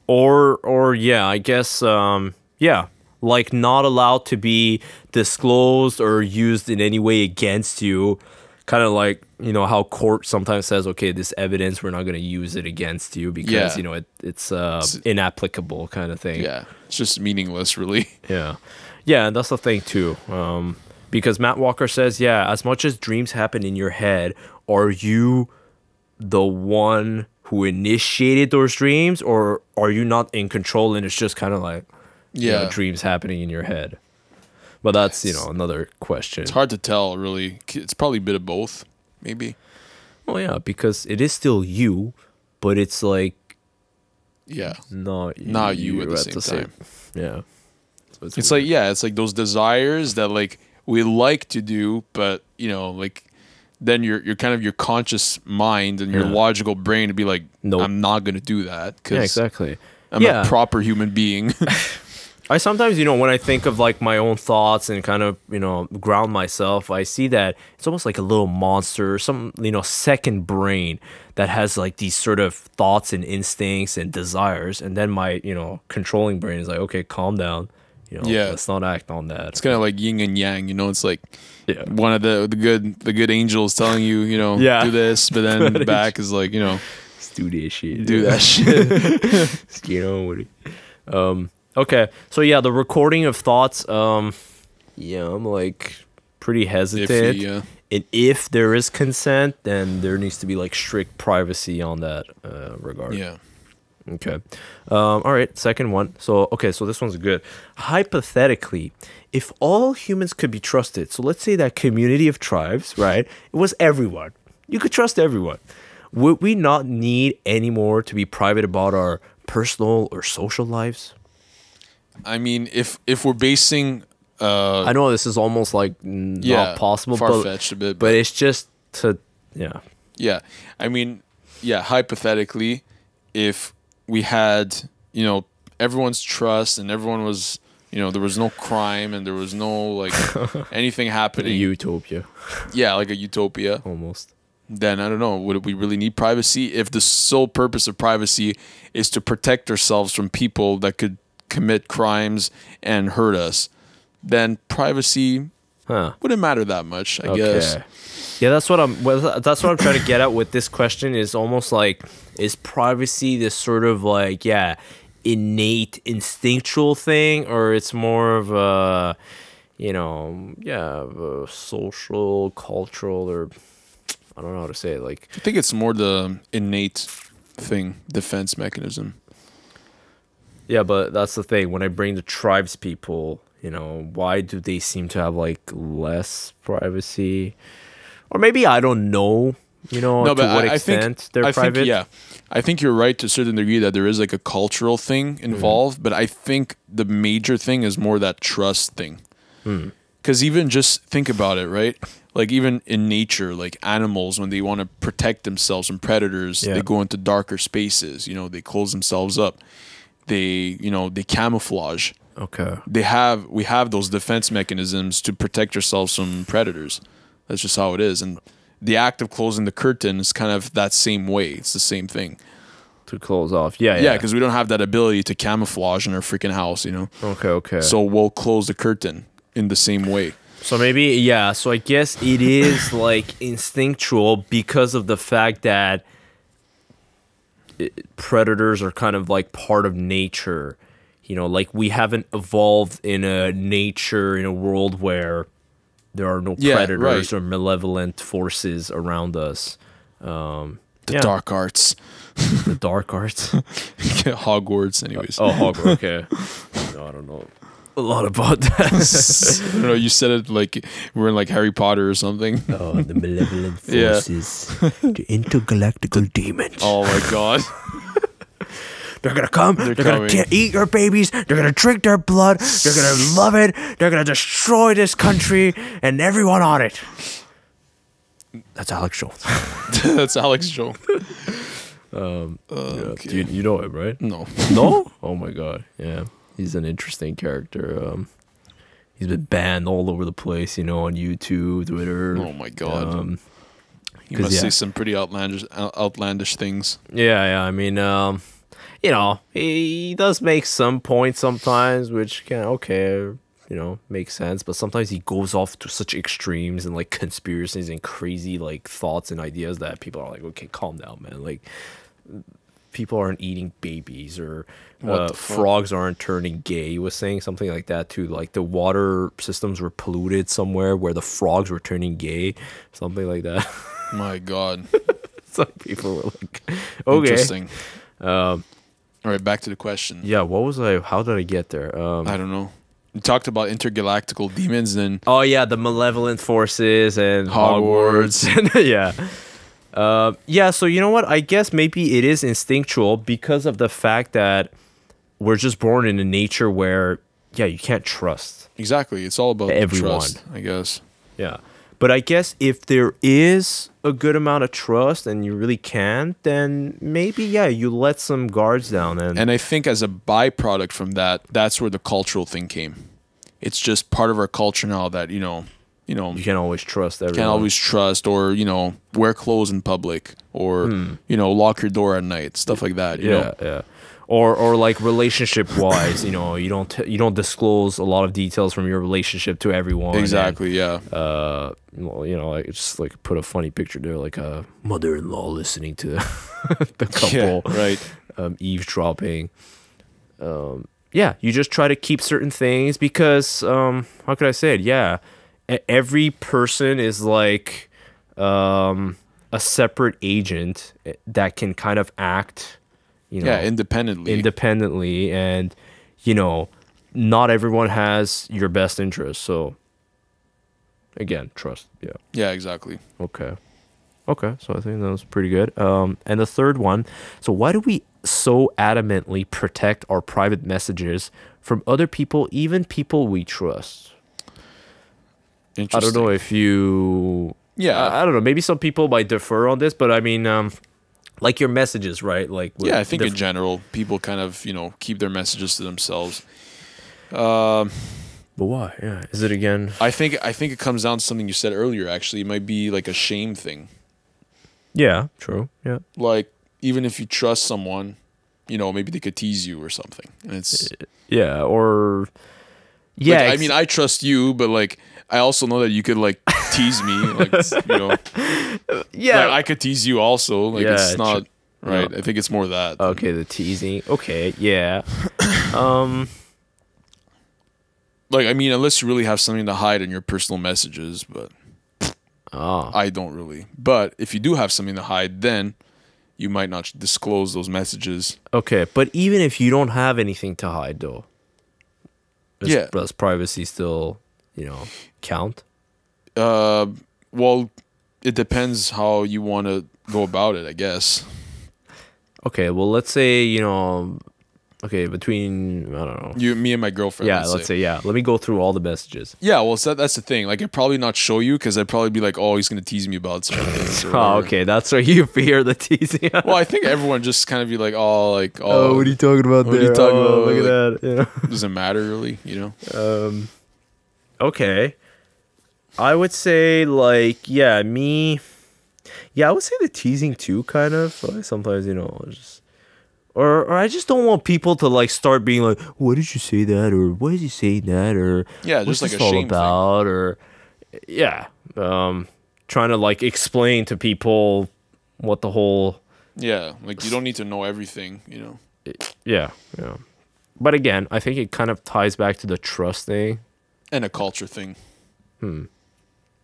Or yeah, I guess like not allowed to be disclosed or used in any way against you. Kind of like, you know, how court sometimes says, okay, this evidence, we're not going to use it against you because, you know, it's inapplicable kind of thing. Yeah, it's just meaningless, really. Yeah. Yeah, and that's the thing too. Because Matt Walker says, yeah, as much as dreams happen in your head, are you the one who initiated those dreams, or are you not in control and it's just kind of like you know, dreams happening in your head? But that's, you know, another question. It's hard to tell, really. It's probably a bit of both, maybe. Well, yeah, because it is still you, but it's like not you at the same time. Yeah. So it's like, it's like those desires that like we like to do, but you know, like then you're kind of your conscious mind and your logical brain to be like, nope. I'm not going to do that because exactly. I'm a proper human being. I sometimes, you know, when I think of like my own thoughts and kind of, you know, ground myself, I see that it's almost like a little monster, some, you know, second brain that has like these sort of thoughts and instincts and desires. And then my, you know, controlling brain is like, okay, calm down. You know, let's not act on that. It's kind of like yin and yang, you know, it's like one of the good angels telling you, you know, do this, but then the back is like, you know, do this shit. Do that shit. You know, okay. So yeah, the recording of thoughts, I'm like pretty hesitant. Iffy, And if there is consent, then there needs to be like strict privacy on that regard. Yeah. Okay. All right. Second one. So, okay. So this one's good. Hypothetically, if all humans could be trusted, so let's say that community of tribes, right? It was everyone. You could trust everyone. Would we not need any more to be private about our personal or social lives? I mean, if we're basing, I know this is almost like not possible, far-fetched a bit, but it's just to, Yeah. I mean, hypothetically, if we had, you know, everyone's trust and everyone was, you know, there was no crime and there was no like anything happening. A utopia. Yeah, like a utopia. Almost. Then I don't know, would we really need privacy if the sole purpose of privacy is to protect ourselves from people that could commit crimes and hurt us? Then privacy wouldn't matter that much, I guess. Yeah, that's what I'm trying to get at with this question. Is almost like, is privacy this sort of like innate instinctual thing, or it's more of a, you know, a social, cultural, or I don't know how to say it. Like, I think it's more the innate thing, defense mechanism. Yeah, but that's the thing. When I bring the tribes people, You know, why do they seem to have like less privacy? Or maybe I don't know, you know, No, to but what I extent they're I private. think, yeah, I think you're right to a certain degree that there is like a cultural thing involved, but I think the major thing is more that trust thing. Because even just think about it, right? Like even in nature, like animals, when they want to protect themselves from predators, Yeah. they go into darker spaces. You know, they close themselves up. They, you know, they camouflage. Okay. We have those defense mechanisms to protect ourselves from predators. That's just how it is. And the act of closing the curtain is kind of that same way. It's the same thing. To close off. Yeah, Yeah, because we don't have that ability to camouflage in our freaking house, you know? Okay. So we'll close the curtain in the same way. So maybe, yeah, so I guess it is like instinctual because of the fact that predators are kind of like part of nature. You know, like we haven't evolved in a nature, in a world where there are no Yeah, predators right. or malevolent forces around us. The Yeah. dark arts. The dark arts. Hogwarts, anyways. Oh, Hogwarts, okay. No, I don't know a lot about that. I don't know, you said it like we're in like Harry Potter or something. Oh, the malevolent Yeah. forces. The intergalactical demons. Oh my god. They're gonna come. They're gonna coming. eat your babies. They're gonna drink their blood. They're gonna love it. They're gonna destroy this country and everyone on it. That's Alex Jones. That's Alex Jones. Yeah. You know him, right? No. No? Oh my god. Yeah. He's an interesting character. He's been banned all over the place, you know, on YouTube, Twitter. Oh my god. You 'cause, must yeah. say some pretty outlandish things. Yeah. I mean, you know, he does make some points sometimes, which can you know, makes sense. But sometimes he goes off to such extremes and like conspiracies and crazy like thoughts and ideas that people are like, okay, calm down, man. Like, people aren't eating babies or What the fuck? frogs aren't turning gay. He was saying something like that too. Like the water systems were polluted somewhere where the frogs were turning gay, something like that. My god. It's like people were like, okay. Interesting. All right, back to the question. Yeah, what was I? How did I get there? I don't know. You talked about intergalactical demons, and Oh yeah, the malevolent forces and Hogwarts. Hogwarts. Yeah. Yeah, so you know what? I guess maybe it is instinctual because of the fact that we're just born in a nature where, yeah, you can't trust. exactly, it's all about Everyone. trust, I guess. Yeah. But I guess if there is a good amount of trust and you really can, then maybe, yeah, you let some guards down. And I think as a byproduct from that, that's where the cultural thing came. It's just part of our culture now that, you know, you can't always trust everyone. can't always trust, or, you know, wear clothes in public, or, you know, lock your door at night, stuff like that, you know? Yeah. Or like relationship wise, you know, you don't disclose a lot of details from your relationship to everyone. Exactly, yeah. Well, you know, like just like put a funny picture there, like a mother-in-law listening to the couple, Yeah, right. Eavesdropping. Yeah, you just try to keep certain things because how could I say it? Yeah, every person is like a separate agent that can kind of act, you know, Yeah, independently. and you know, not everyone has your best interest. So again, trust. Yeah. Yeah, exactly. Okay. So I think that was pretty good. And the third one. So why do we so adamantly protect our private messages from other people, even people we trust? I Interesting. don't know if you. Yeah. I don't know. Maybe some people might differ on this, but I mean, like your messages, right? Like Yeah, I think in general, people kind of, you know, keep their messages to themselves. But why? Yeah. Is it again? I think it comes down to something you said earlier. Actually, it might be like a shame thing. Yeah. True. Yeah. Like, even if you trust someone, you know, maybe they could tease you or something. And it's Yeah. Or. Yeah. like, I mean, I trust you, but like, I also know that you could like tease me, like, you know. Yeah. Like, I could tease you also. Like, Yeah, it's not right. no. I think it's more that. Okay, the teasing. Okay, yeah. Like, I mean, unless you really have something to hide in your personal messages, but Oh. I don't really. But if you do have something to hide, then you might not disclose those messages. Okay, but even if you don't have anything to hide, though, Does privacy still, count? Well, it depends how you want to go about it, I guess. Okay, well, let's say, okay, between, I don't know. Me and my girlfriend. Yeah, let's say, yeah. Let me go through all the messages. Yeah, well, so that's the thing. Like, I'd probably not show you because I'd probably be like, oh, he's going to tease me about certain things. Oh, okay. That's where you fear the teasing. Well, I think everyone just kind of be like, oh, what are you talking about there? What are you talking about? Look like, at that. Doesn't matter, really, Okay. I would say, like, me. Yeah, I would say the teasing too, kind of. Like, sometimes, just. Or I just don't want people to like start being like, "Why did you say that?" or "Why is he saying that?" or yeah, what's just like this a all shame about? thing. Or trying to like explain to people what the whole like you don't need to know everything, Yeah. But again, I think it kind of ties back to the trust thing and a culture thing.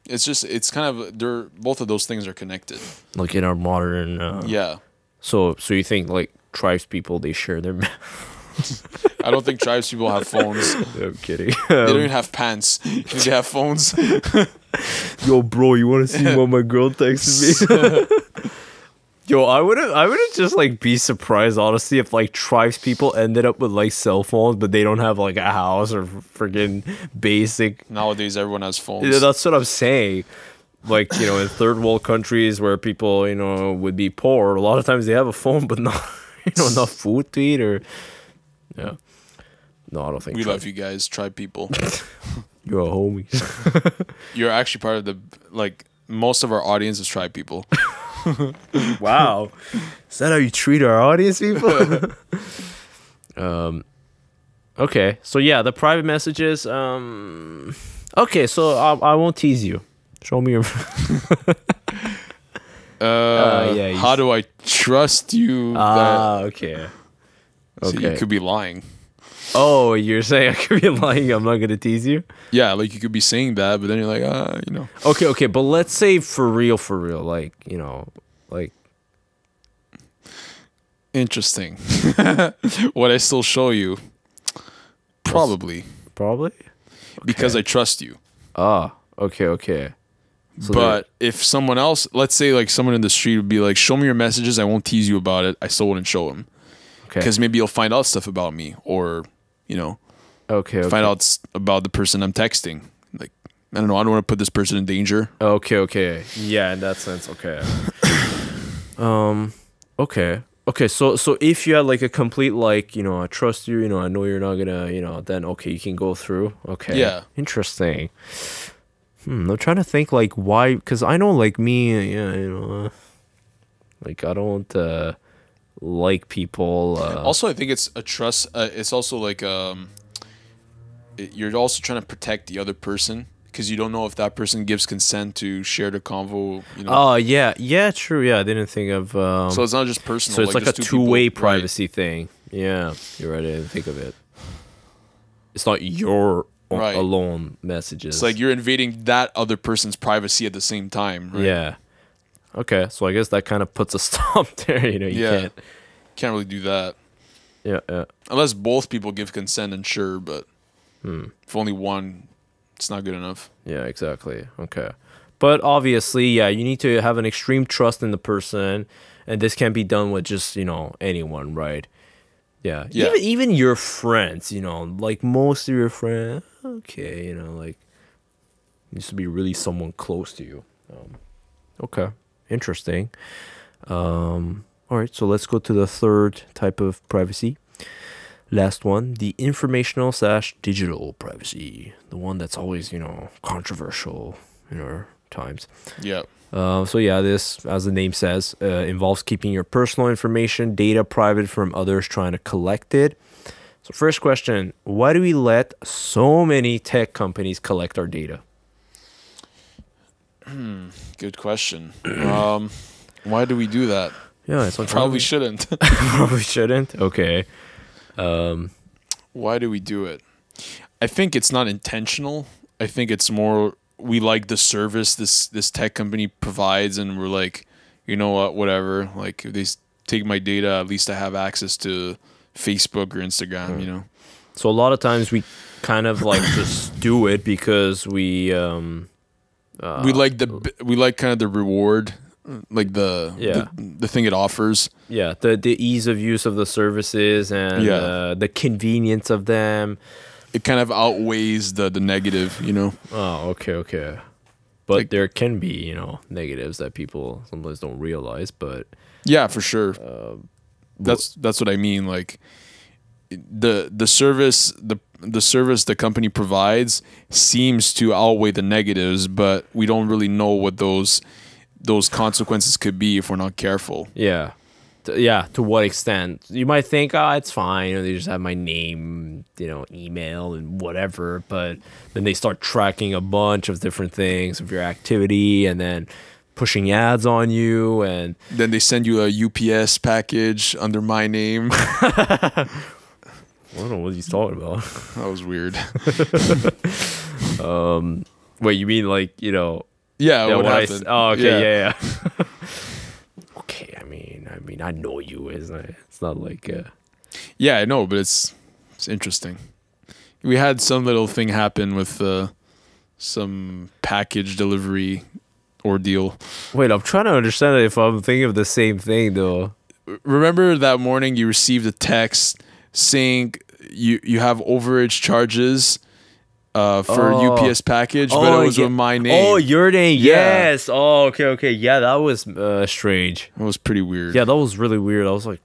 It's kind of both of those things are connected. Like in our modern yeah. So you think like tribes people, they share their I don't think tribes people have phones. I'm kidding. They don't even have pants. They have phones. Yo, bro, you want to see what my girl texted me? Yo, I wouldn't just like be surprised, honestly, if like tribes people ended up with like cell phones, but they don't have like a house or freaking basic. Nowadays, everyone has phones. Yeah, that's what I'm saying. Like, in third world countries where people, would be poor, a lot of times they have a phone, but not, enough food to eat or, yeah. No, I don't think we love you guys, tribe people. You're a homie. You're actually part of the, like, most of our audience is tribe people. Wow. Is that how you treat our audience, people? Okay. So, yeah, the private messages. Okay, so I won't tease you. Show me your... how do I trust you? Okay. So you could be lying. Oh, you're saying I could be lying? I'm not going to tease you? Yeah, like you could be saying that, but then you're like, Okay, but let's say for real, like, like... Interesting. Would I still show you? Probably. Probably? Okay. Because I trust you. Okay. So but if someone else, let's say like someone in the street would be like, show me your messages, I won't tease you about it, I still wouldn't show them. Okay. Because maybe you'll find out stuff about me or, okay. Find out about the person I'm texting. Like, I don't know, I don't want to put this person in danger. Okay. Yeah, in that sense, okay. Okay, so if you had like a complete like, I trust you, I know you're not gonna, then okay, you can go through. Okay. Yeah. Interesting. I'm trying to think like why, because I know like me, like I don't like people. Also, I think it's a trust. It's also like you're also trying to protect the other person because you don't know if that person gives consent to share the convo. Oh yeah, true. Yeah, I didn't think of. So it's not just personal. So it's like a two-way privacy right. thing. Yeah, you're right. I didn't think of it. It's not your right. alone messages. It's like you're invading that other person's privacy at the same time. Right? Yeah. Okay, so I guess that kind of puts a stop there. You can't really do that. Yeah. Unless both people give consent, and sure, but if only one, it's not good enough. Yeah, exactly. Okay. But obviously, yeah, you need to have an extreme trust in the person, and this can't be done with just, anyone, right? Yeah. Even your friends, like most of your friends, okay, like needs to be really someone close to you. Okay. Interesting. All right, so let's go to the third type of privacy. Last one, the informational/digital privacy, the one that's always, controversial in our times. Yeah. So yeah, this, as the name says, involves keeping your personal information, data private from others trying to collect it. So first question, why do we let so many tech companies collect our data? Good question. Why do we do that? Yeah, it's probably shouldn't. Probably shouldn't. Okay. Why do we do it? I think it's not intentional. I think it's more we like the service this tech company provides, and we're like, you know what, whatever. Like if they take my data, at least I have access to Facebook or Instagram. So a lot of times kind of like just do it because we like kind of the reward, like the thing it offers. Yeah, the ease of use of the services and the convenience of them. It kind of outweighs the negative, you know. Oh, okay. But like, there can be, you know, negatives that people sometimes don't realize. But yeah, for sure. That's what I mean. Like the service the company provides seems to outweigh the negatives, but we don't really know what those consequences could be if we're not careful. Yeah. To what extent? You might think, oh, it's fine. You know, they just have my name, you know, email and whatever. But then they start tracking a bunch of different things of your activity and then pushing ads on you. And then they send you a UPS package under my name. I don't know what he's talking about. That was weird. Wait, you mean like, you know? Yeah, what happened? Okay, yeah. Okay, I mean, I know you. It's not like. Yeah, I know, but it's interesting. We had some little thing happen with some package delivery ordeal. Wait, I'm trying to understand if I'm thinking of the same thing though. Remember that morning you received a text saying you have overage charges for UPS package, but it was with my name. Oh, your name, yes. Oh, okay. Yeah, that was strange. It was pretty weird. Yeah, that was really weird. I was like,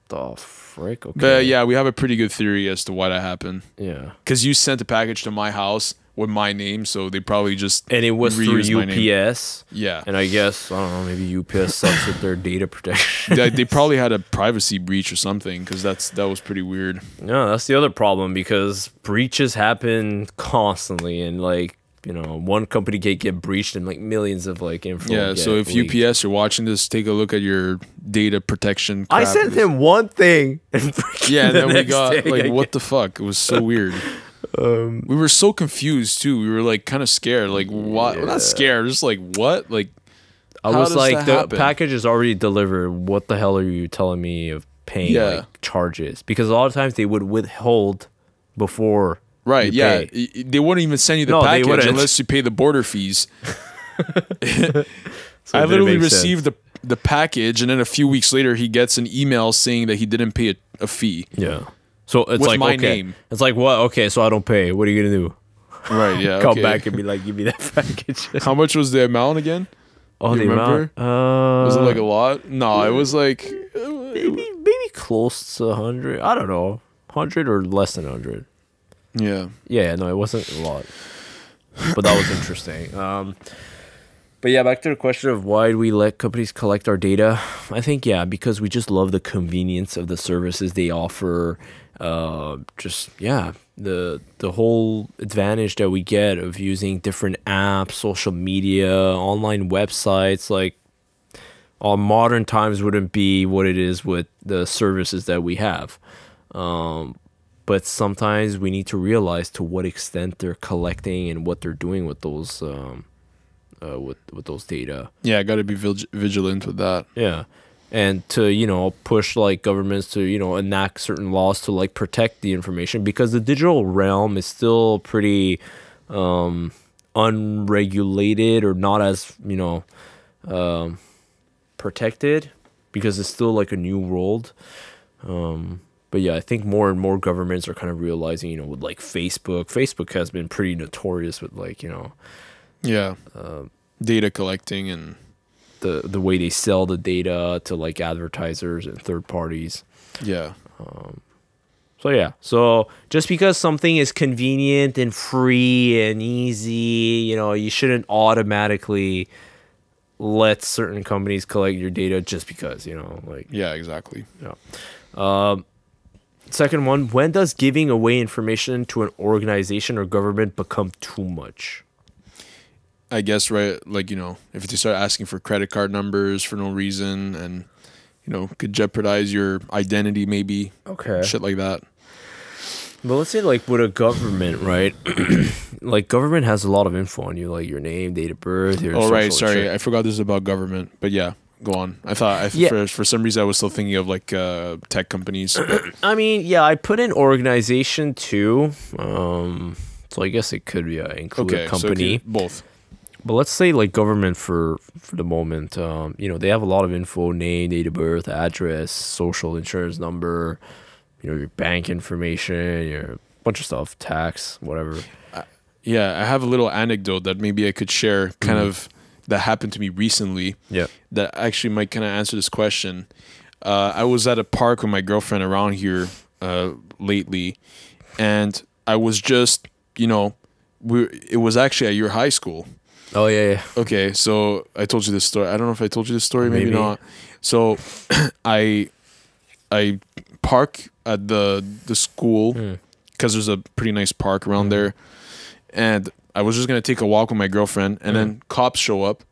the frick? Okay. But yeah, we have a pretty good theory as to why that happened. Yeah. Because you sent a package to my house with my name, so they probably just and it was through UPS. Yeah. And I guess, I don't know, maybe UPS sucks with their data protection. They probably had a privacy breach or something, because that was pretty weird. No, that's the other problem, because breaches happen constantly, and like, you know, one company can get breached and like millions of like info. Yeah, so if leaked. UPS are watching this, take a look at your data protection. I sent him one thing, and then we got like, what the fuck? It was so weird. We were so confused too. We were like kind of scared. Like what? Well, not scared. Just like what? Like I was like, the package is already delivered. What the hell are you telling me of paying like charges? Because a lot of times they would withhold before. Right. Yeah. Pay. They wouldn't even send you the package unless you pay the border fees. So I literally received the package, and then a few weeks later, he gets an email saying that he didn't pay a fee. Yeah. So it's with like my okay. name. It's like what? Okay, so I don't pay. What are you gonna do? Right. Yeah. Come back and be like, give me that package. How much was the amount again? Oh, the amount. Was it like a lot? No, it was like maybe close to 100. I don't know, 100 or less than 100. Yeah. Yeah. No, it wasn't a lot, but that was interesting. But yeah, back to the question of why do we let companies collect our data? I think because we just love the convenience of the services they offer. The whole advantage that we get of using different apps, social media, online websites, like all modern times wouldn't be what it is with the services that we have. But sometimes we need to realize to what extent they're collecting and what they're doing with those with those data. Yeah, I got to be vigilant with that. Yeah. And to, you know, push like governments to, you know, enact certain laws to like protect the information, because the digital realm is still pretty unregulated, or not as, you know, protected, because it's still like a new world. But yeah, I think more and more governments are kind of realizing, you know, with like Facebook has been pretty notorious with like, you know, data collecting and the way they sell the data to like advertisers and third parties. Yeah. So just because something is convenient and free and easy, you know, you shouldn't automatically let certain companies collect your data just because, you know, like. Yeah, exactly. Yeah. Second one, when does giving away information to an organization or government become too much? I guess, right, like, you know, if they start asking for credit card numbers for no reason, and, you know, could jeopardize your identity maybe. Okay. Shit like that. But let's say, like, with a government, right? Like, government has a lot of info on you, like your name, date of birth, your right, sorry. I forgot this is about government. But yeah, go on. I thought for some reason I was still thinking of like tech companies. I mean, yeah, I put in organization too. So I guess it could be include a company. So both. But let's say like government for the moment. You know, they have a lot of info: name, date of birth, address, social insurance number. You know, your bank information, your bunch of stuff, tax, whatever. Yeah, I have a little anecdote that maybe I could share, kind of that happened to me recently. Yeah, that actually might kind of answer this question. I was at a park with my girlfriend around here lately, and I was just, you know, it was actually at your high school. Oh yeah. Okay, so I told you this story. I don't know if I told you this story, maybe not. So I park at the school because there's a pretty nice park around there, and I was just gonna take a walk with my girlfriend, and then cops show up,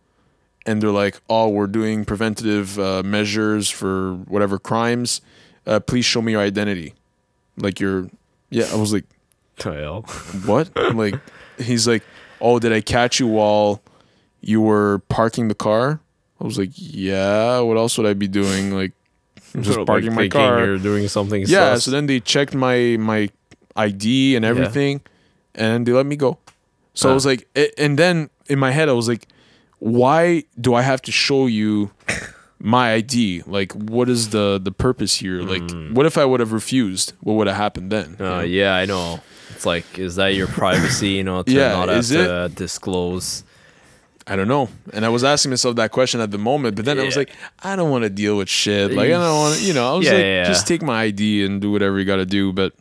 and they're like, "Oh, we're doing preventative measures for whatever crimes. Please show me your identity." Like I was like, what? I'm like, he's like, "Oh, did I catch you while you were parking the car?" I was like, "Yeah. What else would I be doing? Like, just parking my car." You're doing something. Yeah. sus. So then they checked my ID and everything, and they let me go. So I was like, and then in my head I was like, why do I have to show you my ID? Like, what is the purpose here? Like, what if I would have refused? What would have happened then? Yeah, I know. It's like, is that your privacy? You know, to not have to disclose. I don't know. And I was asking myself that question at the moment, but then I was like, I don't want to deal with shit. Like, I don't want to, you know, I was just take my ID and do whatever you got to do. But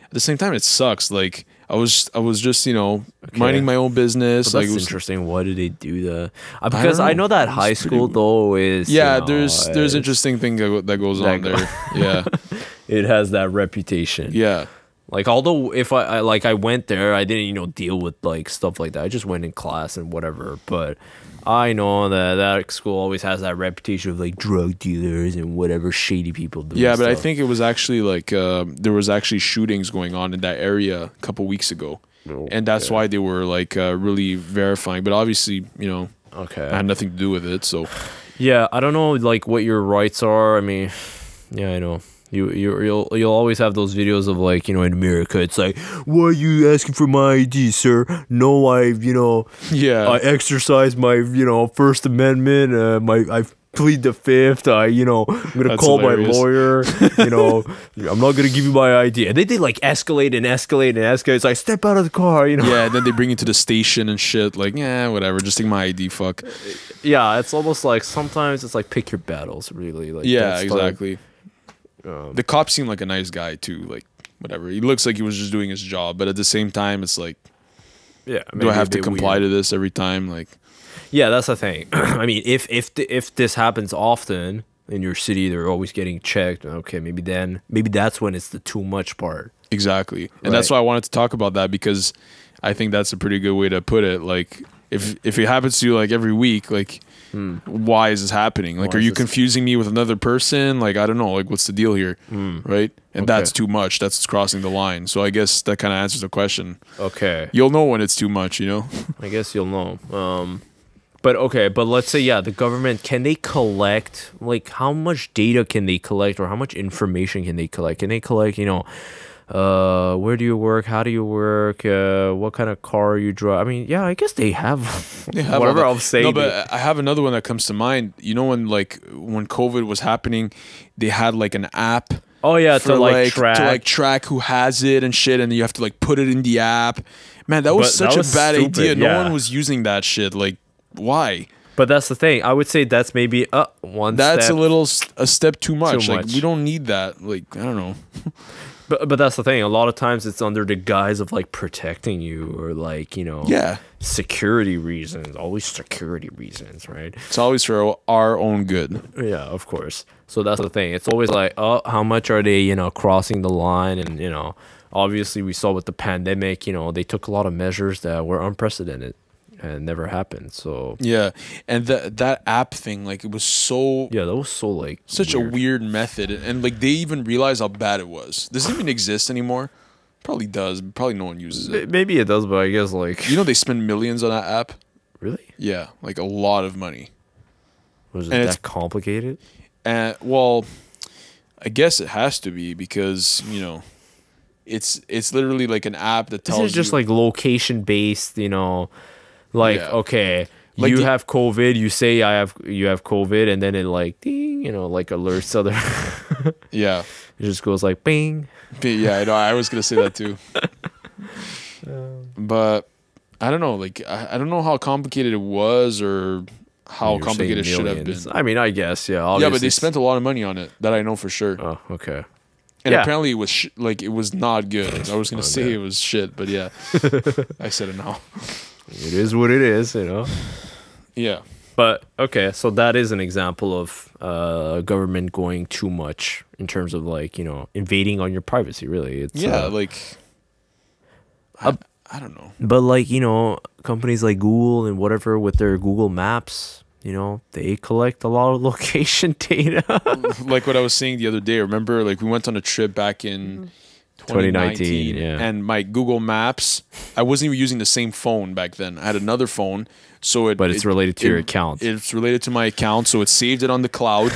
at the same time, it sucks. Like, I was just, you know, minding my own business. But like, that's interesting. Why did they do that? Because I know that high school though is there's interesting thing that goes on there. Yeah, it has that reputation. Yeah, like although if I went there, I didn't deal with like stuff like that. I just went in class and whatever. But I know that school always has that reputation of like drug dealers and whatever shady people do. Yeah, but I think it was actually like there was actually shootings going on in that area a couple weeks ago, and that's why they were like really verifying. But obviously, you know, I had nothing to do with it. So yeah, I don't know like what your rights are. I mean, yeah, I know. You'll always have those videos of like, you know, in America it's like, why are you asking for my ID, sir? No, I exercise my, you know, First Amendment, I plead the Fifth, I'm gonna call hilarious. My lawyer, you know, I'm not gonna give you my ID. And they like escalate. It's like, step out of the car, you know. Yeah, and then they bring you to the station and shit, like, yeah, whatever, just take my ID, fuck. Yeah, it's almost like sometimes it's like pick your battles, really. Like, yeah, exactly. The cop seemed like a nice guy too, like whatever. He looks like he was just doing his job, but at the same time, it's like, do I have to comply to this every time? Like, yeah, that's the thing. I mean, if this happens often in your city, they're always getting checked. Okay, maybe that's when it's the too much part. Exactly, and that's why I wanted to talk about that, because I think that's a pretty good way to put it. Like, if it happens to you like every week, like, why is this happening? Like, are you confusing me with another person? Like, I don't know. Like, what's the deal here? Right? And that's too much. That's crossing the line. So I guess that kind of answers the question. Okay. You'll know when it's too much, you know? I guess you'll know. But let's say, the government, can they collect, like, how much data can they collect, or how much information can they collect? Can they collect, you know, where do you work? How do you work? What kind of car you drive? I mean, yeah, I guess they have whatever I'm saying. No, but I have another one that comes to mind. You know, when COVID was happening, they had like an app. Oh yeah, to track who has it and shit, and you have to like put it in the app. Man, that was such a bad idea. No one was using that shit. Like, why? But that's the thing. I would say that's maybe one. That's a step too much. Like, we don't need that. Like, I don't know. But that's the thing. A lot of times it's under the guise of like protecting you, or like, you know, security reasons. Always security reasons, right? It's always for our own good. Yeah, of course. So that's the thing. It's always like, how much are they, you know, crossing the line? And, you know, obviously we saw with the pandemic, you know, they took a lot of measures that were unprecedented and never happened. So yeah, and that app thing, like, it was so that was so like such a weird method, and like they even realized how bad it was. Does it even exist anymore? Probably does. Probably no one uses it. Maybe it does, but I guess, like, you know, they spend millions on that app. Really? Yeah, like a lot of money. Was it And it's that complicated? well, I guess it has to be because it's literally like an app that tells This is just you, like location based, like Yeah. okay, Like you the- have COVID, you say you have COVID, and then it like ding, like alerts other. yeah. It just goes like bing. Yeah, I know. I was gonna say that too. But I don't know. Like I don't know how complicated it was or how You were saying complicated it should have been. millions. I mean, I guess yeah. Yeah, Obviously. but they spent a lot of money on it. That I know for sure. Oh, okay. And yeah. apparently it was like it was not good. I was gonna say bad. it was shit, but yeah, I said it now. It is what it is, Yeah, But okay, so that is an example of government going too much in terms of like invading on your privacy. Really, it's yeah. Like I don't know. But like companies like Google and whatever with their Google Maps, they collect a lot of location data. Like what I was saying the other day. Remember, like we went on a trip back in 2019, yeah. and my Google Maps, I wasn't even using the same phone back then. I had another phone, so But it's related to your account. It's related to my account, so it saved it on the cloud,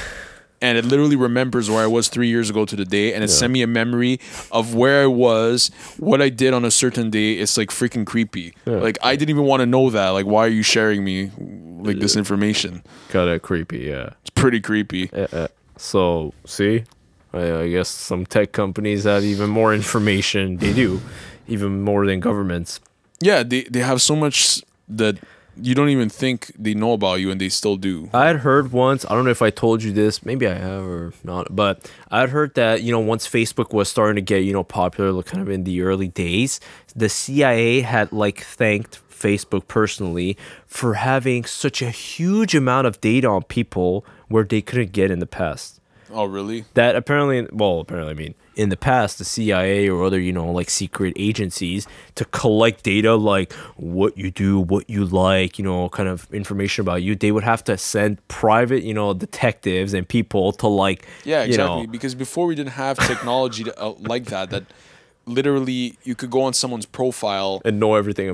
and it literally remembers where I was 3 years ago to the day, and it sent me a memory of where I was, what I did on a certain day. It's like freaking creepy. Like I didn't even want to know that. Like, why are you sharing me like this information? Kind of creepy, yeah. It's pretty creepy. So see, I guess some tech companies have even more information. They do, even more than governments. Yeah, they have so much that you don't even think they know about you, and they still do. I had heard once, I don't know if I told you this, maybe I have or not, but I had heard that, once Facebook was starting to get, popular kind of in the early days, the CIA had like thanked Facebook personally for having such a huge amount of data on people where they couldn't get in the past. Oh, really? That apparently, I mean, in the past, the CIA or other, like secret agencies to collect data like what you do, what you like, kind of information about you, they would have to send private, detectives and people to like, Yeah, exactly. Because before we didn't have technology like that literally you could go on someone's profile and know everything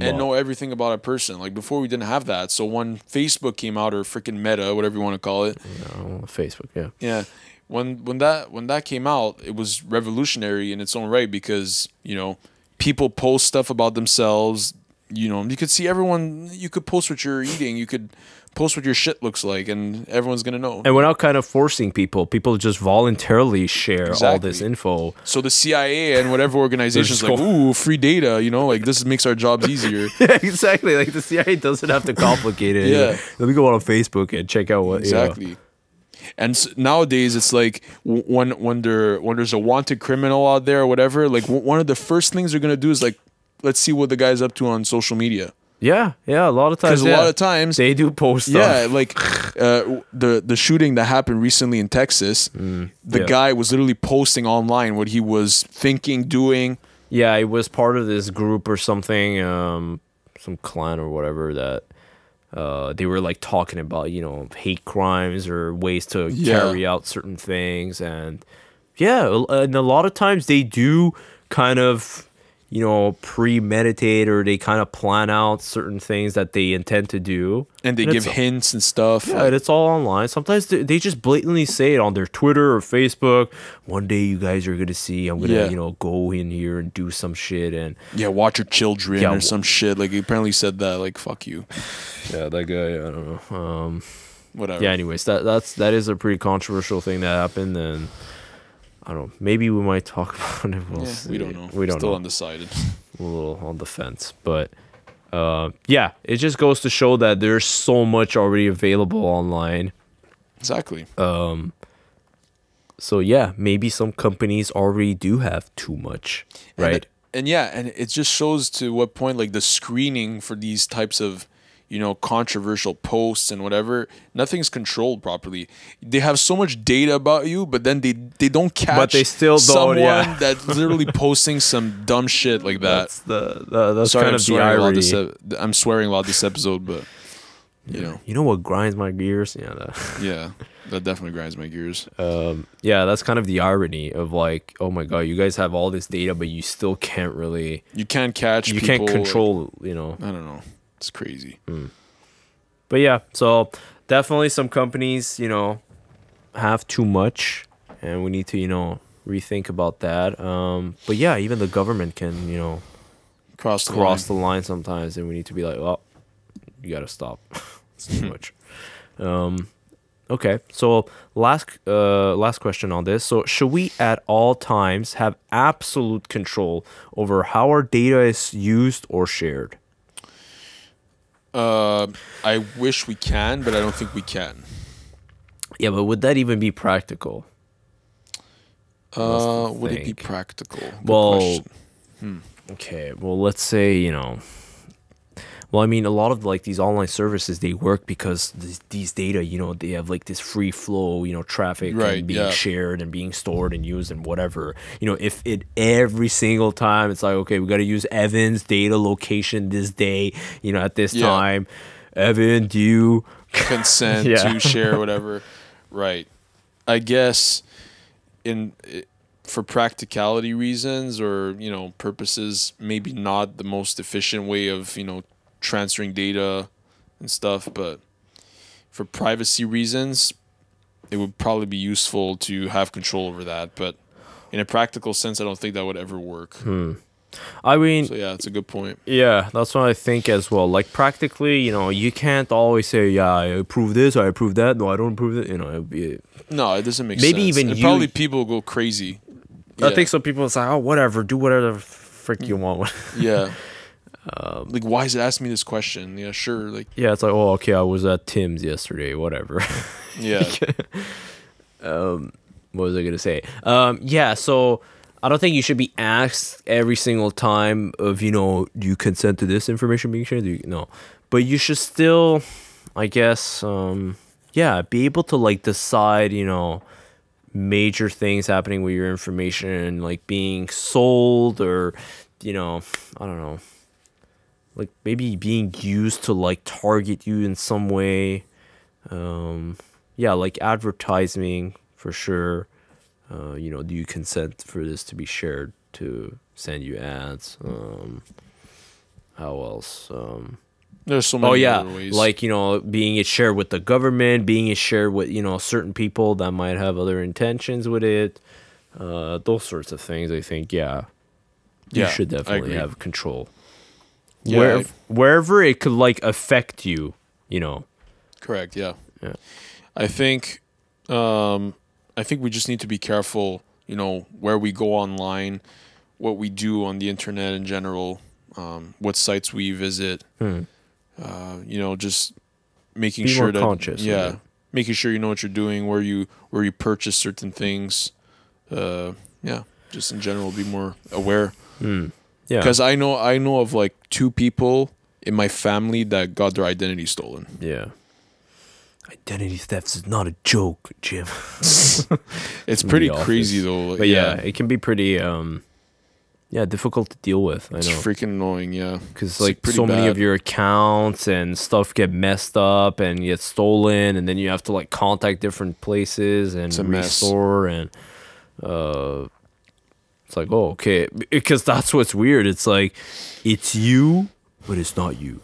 about a person. Like before we didn't have that. So when Facebook came out, or freaking Meta, whatever you want to call it. Facebook, yeah. Yeah. When that came out, it was revolutionary in its own right because, people post stuff about themselves. You could see everyone, you could post what you're eating, you could post what your shit looks like, and everyone's going to know. And without kind of forcing people just voluntarily share all Exactly. this info. So the CIA and whatever organization's like, ooh, free data, like this makes our jobs easier. Yeah, exactly. Like the CIA doesn't have to complicate it. Yeah. Let me go on Facebook and check out what Exactly. And nowadays, it's like when there's a wanted criminal out there or whatever, like one of the first things they're gonna do is like, let's see what the guy's up to on social media. Yeah, a lot of times. Because a lot of times they do post stuff. Yeah, like the shooting that happened recently in Texas, the guy was literally posting online what he was thinking, doing. Yeah, it was part of this group or something, some clan or whatever that. They were like talking about, hate crimes or ways to carry out certain things. And and a lot of times they do kind of, premeditate or they kind of plan out certain things that they intend to do. And they give hints and stuff. Yeah, and it's all online. Sometimes they just blatantly say it on their Twitter or Facebook. One day you guys are going to see I'm going to, go in here and do some shit. And watch your children or some shit. Like he apparently said that, like, fuck you. Yeah, that guy, I don't know. Whatever. Yeah, anyways, that is a pretty controversial thing that happened. And I don't know. Maybe we might talk about it. We'll see. We don't know. We don't Still know. undecided. A little on the fence. But it just goes to show that there's so much already available online. Exactly. So yeah, maybe some companies already do have too much, right? And it just shows to what point like the screening for these types of controversial posts and whatever, nothing's controlled properly. They have so much data about you, but then they don't catch but they still don't, someone that's literally posting some dumb shit like that. That's Sorry, kind of the irony. I'm swearing about this episode, but you know what grinds my gears? Yeah, that definitely grinds my gears. That's kind of the irony of like, oh my god, you guys have all this data, but you still can't really. You can't catch. You can't control. I don't know. It's crazy. But yeah, so definitely some companies, have too much, and we need to, rethink about that. But yeah, even the government can, Cross the cross line. the line sometimes, and we need to be like, oh, you gotta stop. It's too much. Okay, so last question on this. So should we at all times have absolute control over how our data is used or shared? I wish we can, but I don't think we can. Yeah, but would that even be practical? Would it be think. practical? Good Well, question. Okay, well, let's say, well, I mean, a lot of like these online services, they work because these data, they have like this free flow, traffic Right, and being yeah. shared and being stored and used and whatever. If it every single time it's like, okay, we got to use Evan's data location this day, at this Yeah. time. Evan, do you Consent Yeah. to share whatever. Right. I guess for practicality reasons or purposes, maybe not the most efficient way of transferring data and stuff, but for privacy reasons, it would probably be useful to have control over that. But in a practical sense, I don't think that would ever work. I mean, So yeah, it's a good point. yeah, that's what I think as well. Like practically, you can't always say, yeah, I approve this, I approve that. No, I don't approve it. It'd be, No, it doesn't make Maybe sense. even And you- probably people go crazy. I think some people say, oh, whatever, do whatever the frick you want. Yeah. Like, why is it asking me this question? Yeah, sure. Like, Yeah, it's like, oh, okay, I was at Tim's yesterday, whatever. yeah. What was I gonna say? Yeah, so I don't think you should be asked every single time of, do you consent to this information being shared? No, but you should still, I guess, yeah, be able to like decide, major things happening with your information, like being sold or, I don't know, like maybe being used to like target you in some way. Yeah, like advertising for sure. Do you consent for this to be shared to send you ads? How else? There's so many Oh yeah, other ways. like being it shared with the government, being it shared with certain people that might have other intentions with it. Those sorts of things. I think you Yeah, should I definitely agree. have control. Yeah, Wherever it could like affect you, correct. Yeah. Yeah. I think we just need to be careful, where we go online, what we do on the internet in general, what sites we visit. Just making Be sure more that conscious of it. making sure you know what you're doing, where you purchase certain things. Just in general, be more aware. Yeah. Because I know of like 2 people in my family that got their identity stolen. Yeah. Identity theft is not a joke, Jim. It's pretty the office. crazy though. But yeah, it can be pretty difficult to deal with. I it's know. freaking annoying. Yeah, Because It's, like pretty so many of bad. your accounts and stuff get messed up and get stolen, and then you have to like contact different places and It's a mess. restore, and it's like, oh, okay, because that's what's weird. It's like it's you, but it's not you.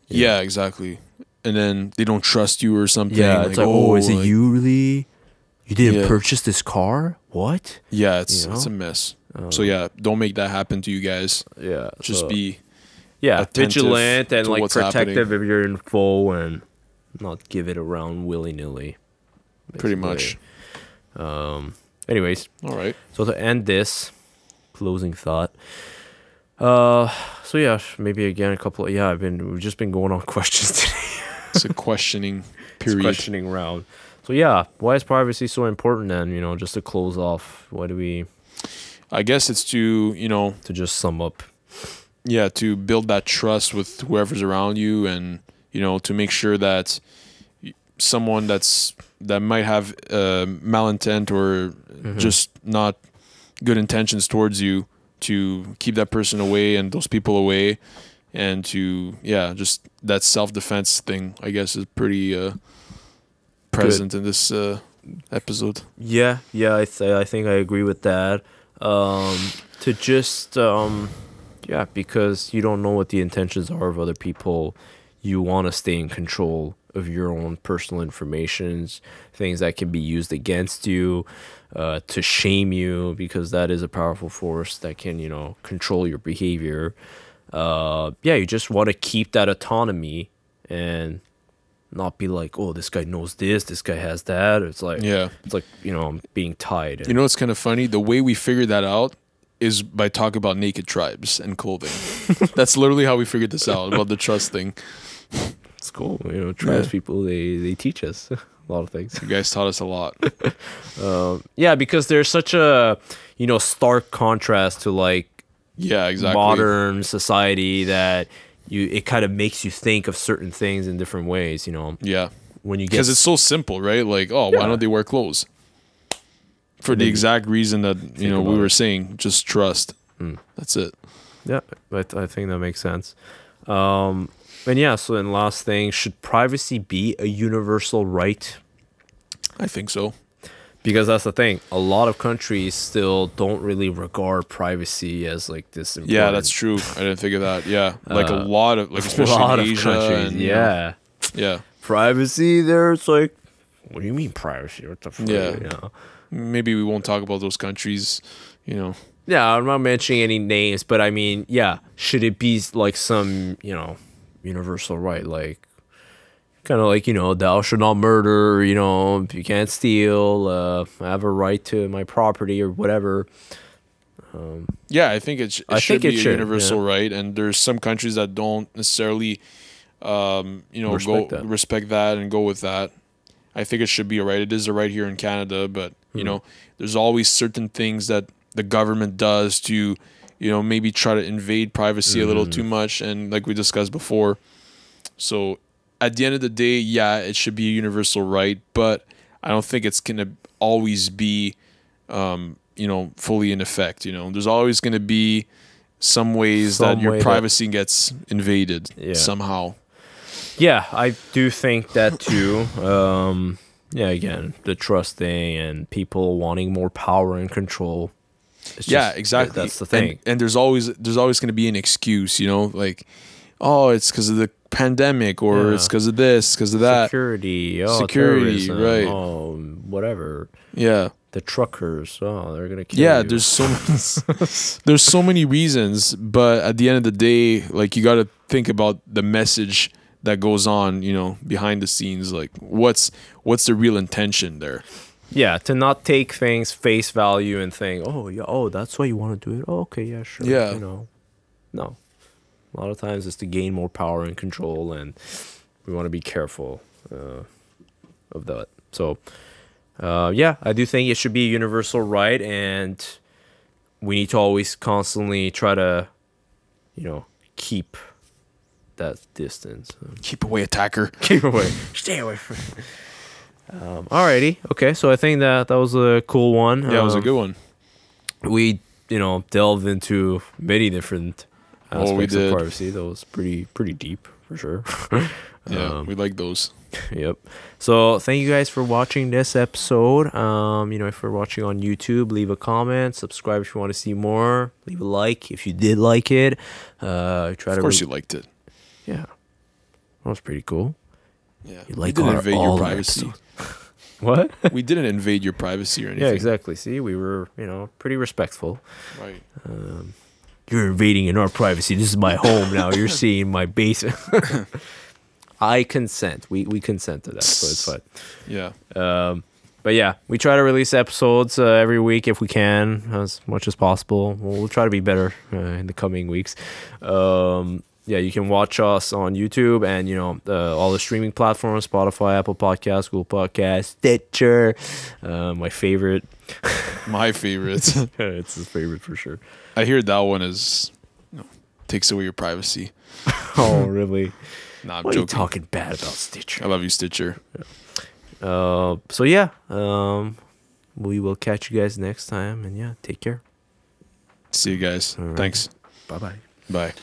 Yeah, exactly. And then they don't trust you or something. Yeah, it's like, oh, is it like- you really? You didn't Yeah. purchase this car? What? Yeah, it's You it's a know? mess. So yeah, don't make that happen to you guys. Yeah, Just so- be attentive vigilant and to like what's protective happening. of your info and not give it around willy nilly. pretty much. Anyways, All right. so to end this closing thought. So yeah, maybe again a couple. We've just been going on questions today. It's a questioning It's period. questioning round. So yeah, why is privacy so important? Then just to close off, why do we? I guess it's to To just sum up. to build that trust with whoever's around you, and to make sure that someone that might have malintent or just not good intentions towards you, to keep that person away and those people away, and to just that self-defense thing, I guess, is pretty present in this episode. Yeah, I think I agree with that. To just because you don't know what the intentions are of other people, you want to stay in control of your own personal informations, things that can be used against you, to shame you, because that is a powerful force that can, you know, control your behavior. Yeah, you just want to keep that autonomy and not be like, oh, this guy knows this guy has that. It's like, you know, being tied. You know what's kind of funny? The way we figured that out is by talking about naked tribes and clothing. That's literally how we figured this out, about the trust thing. It's cool. You know, tribes people, they teach us a lot of things. You guys taught us a lot. Yeah, because there's such a, you know, stark contrast to like modern society that it kind of makes you think of certain things in different ways, you know. Yeah. When you get, because it's so simple, right? Like, oh, why don't they wear clothes? For the exact reason that, you know, we were saying, just trust. That's it. Yeah, I think that makes sense. And yeah, so then last thing, should privacy be a universal right? I think so. Because that's the thing. A lot of countries still don't really regard privacy as like this important. Yeah, that's true. I didn't think of that. Yeah. Like a lot of, like especially in Asia. Countries, and, yeah. Yeah. Privacy there, it's like, what do you mean privacy? What the fuck? Yeah. You know? Maybe we won't talk about those countries, you know. Yeah, I'm not mentioning any names, but I mean, yeah, should it be like some, you know, universal right, like kind of like, you know, thou shalt not murder, you know, you can't steal, I have a right to my property or whatever. Yeah, I think it should be a universal right, and there's some countries that don't necessarily, you know, respect that and go with that. I think it should be a right. It is a right here in Canada, but you know, there's always certain things that the government does to, you know, maybe try to invade privacy a little too much, and like we discussed before. So at the end of the day, yeah, it should be a universal right, but I don't think it's gonna always be, you know, fully in effect. You know, there's always gonna be some ways that your privacy gets invaded somehow. Yeah, I do think that too. Yeah, again, the trust thing and people wanting more power and control. Yeah, exactly. That's the thing. And there's always going to be an excuse, you know, like, oh, it's because of the pandemic, or it's because of this, because of that. Security, terrorism, right? Oh, whatever. Yeah. The truckers, oh, they're gonna kill you. There's so many reasons, but at the end of the day, like, you got to think about the message that goes on, you know, behind the scenes. Like, what's the real intention there? Yeah, to not take things face value and think, oh yeah, oh, that's why you want to do it. Oh, okay, yeah, sure. Yeah. You know, no. A lot of times it's to gain more power and control, and we want to be careful of that. So, yeah, I do think it should be a universal right, and we need to always constantly try to, you know, keep that distance. Keep away, attacker. Keep away. Stay away from me. Alrighty. Okay, so I think that was a cool one. Yeah, it was a good one. We, you know, delved into many different aspects of privacy. That was pretty deep for sure. Yeah, we like those. Yep. So thank you guys for watching this episode. You know, if you're watching on YouTube, leave a comment, subscribe if you want to see more, leave a like if you did like it. Of course you liked it. Yeah, that was pretty cool. Yeah, you like we didn't invade your privacy. What? We didn't invade your privacy or anything. Yeah, exactly. See, we were, you know, pretty respectful. Right. You're invading in our privacy. This is my home now. You're seeing my basement. I consent. We consent to that, so it's fine. Yeah. But yeah, we try to release episodes every week if we can, as much as possible. We'll try to be better in the coming weeks. Yeah, you can watch us on YouTube and, you know, all the streaming platforms, Spotify, Apple Podcasts, Google Podcasts, Stitcher. My favorite. My favorite. It's his favorite for sure. I hear that one is, you know, takes away your privacy. Oh, really? Nah, I'm Why joking. are you talking bad about Stitcher? I love you, Stitcher. Yeah. So yeah, we will catch you guys next time, and yeah, take care. See you guys. All right. Thanks. Bye-bye. Bye.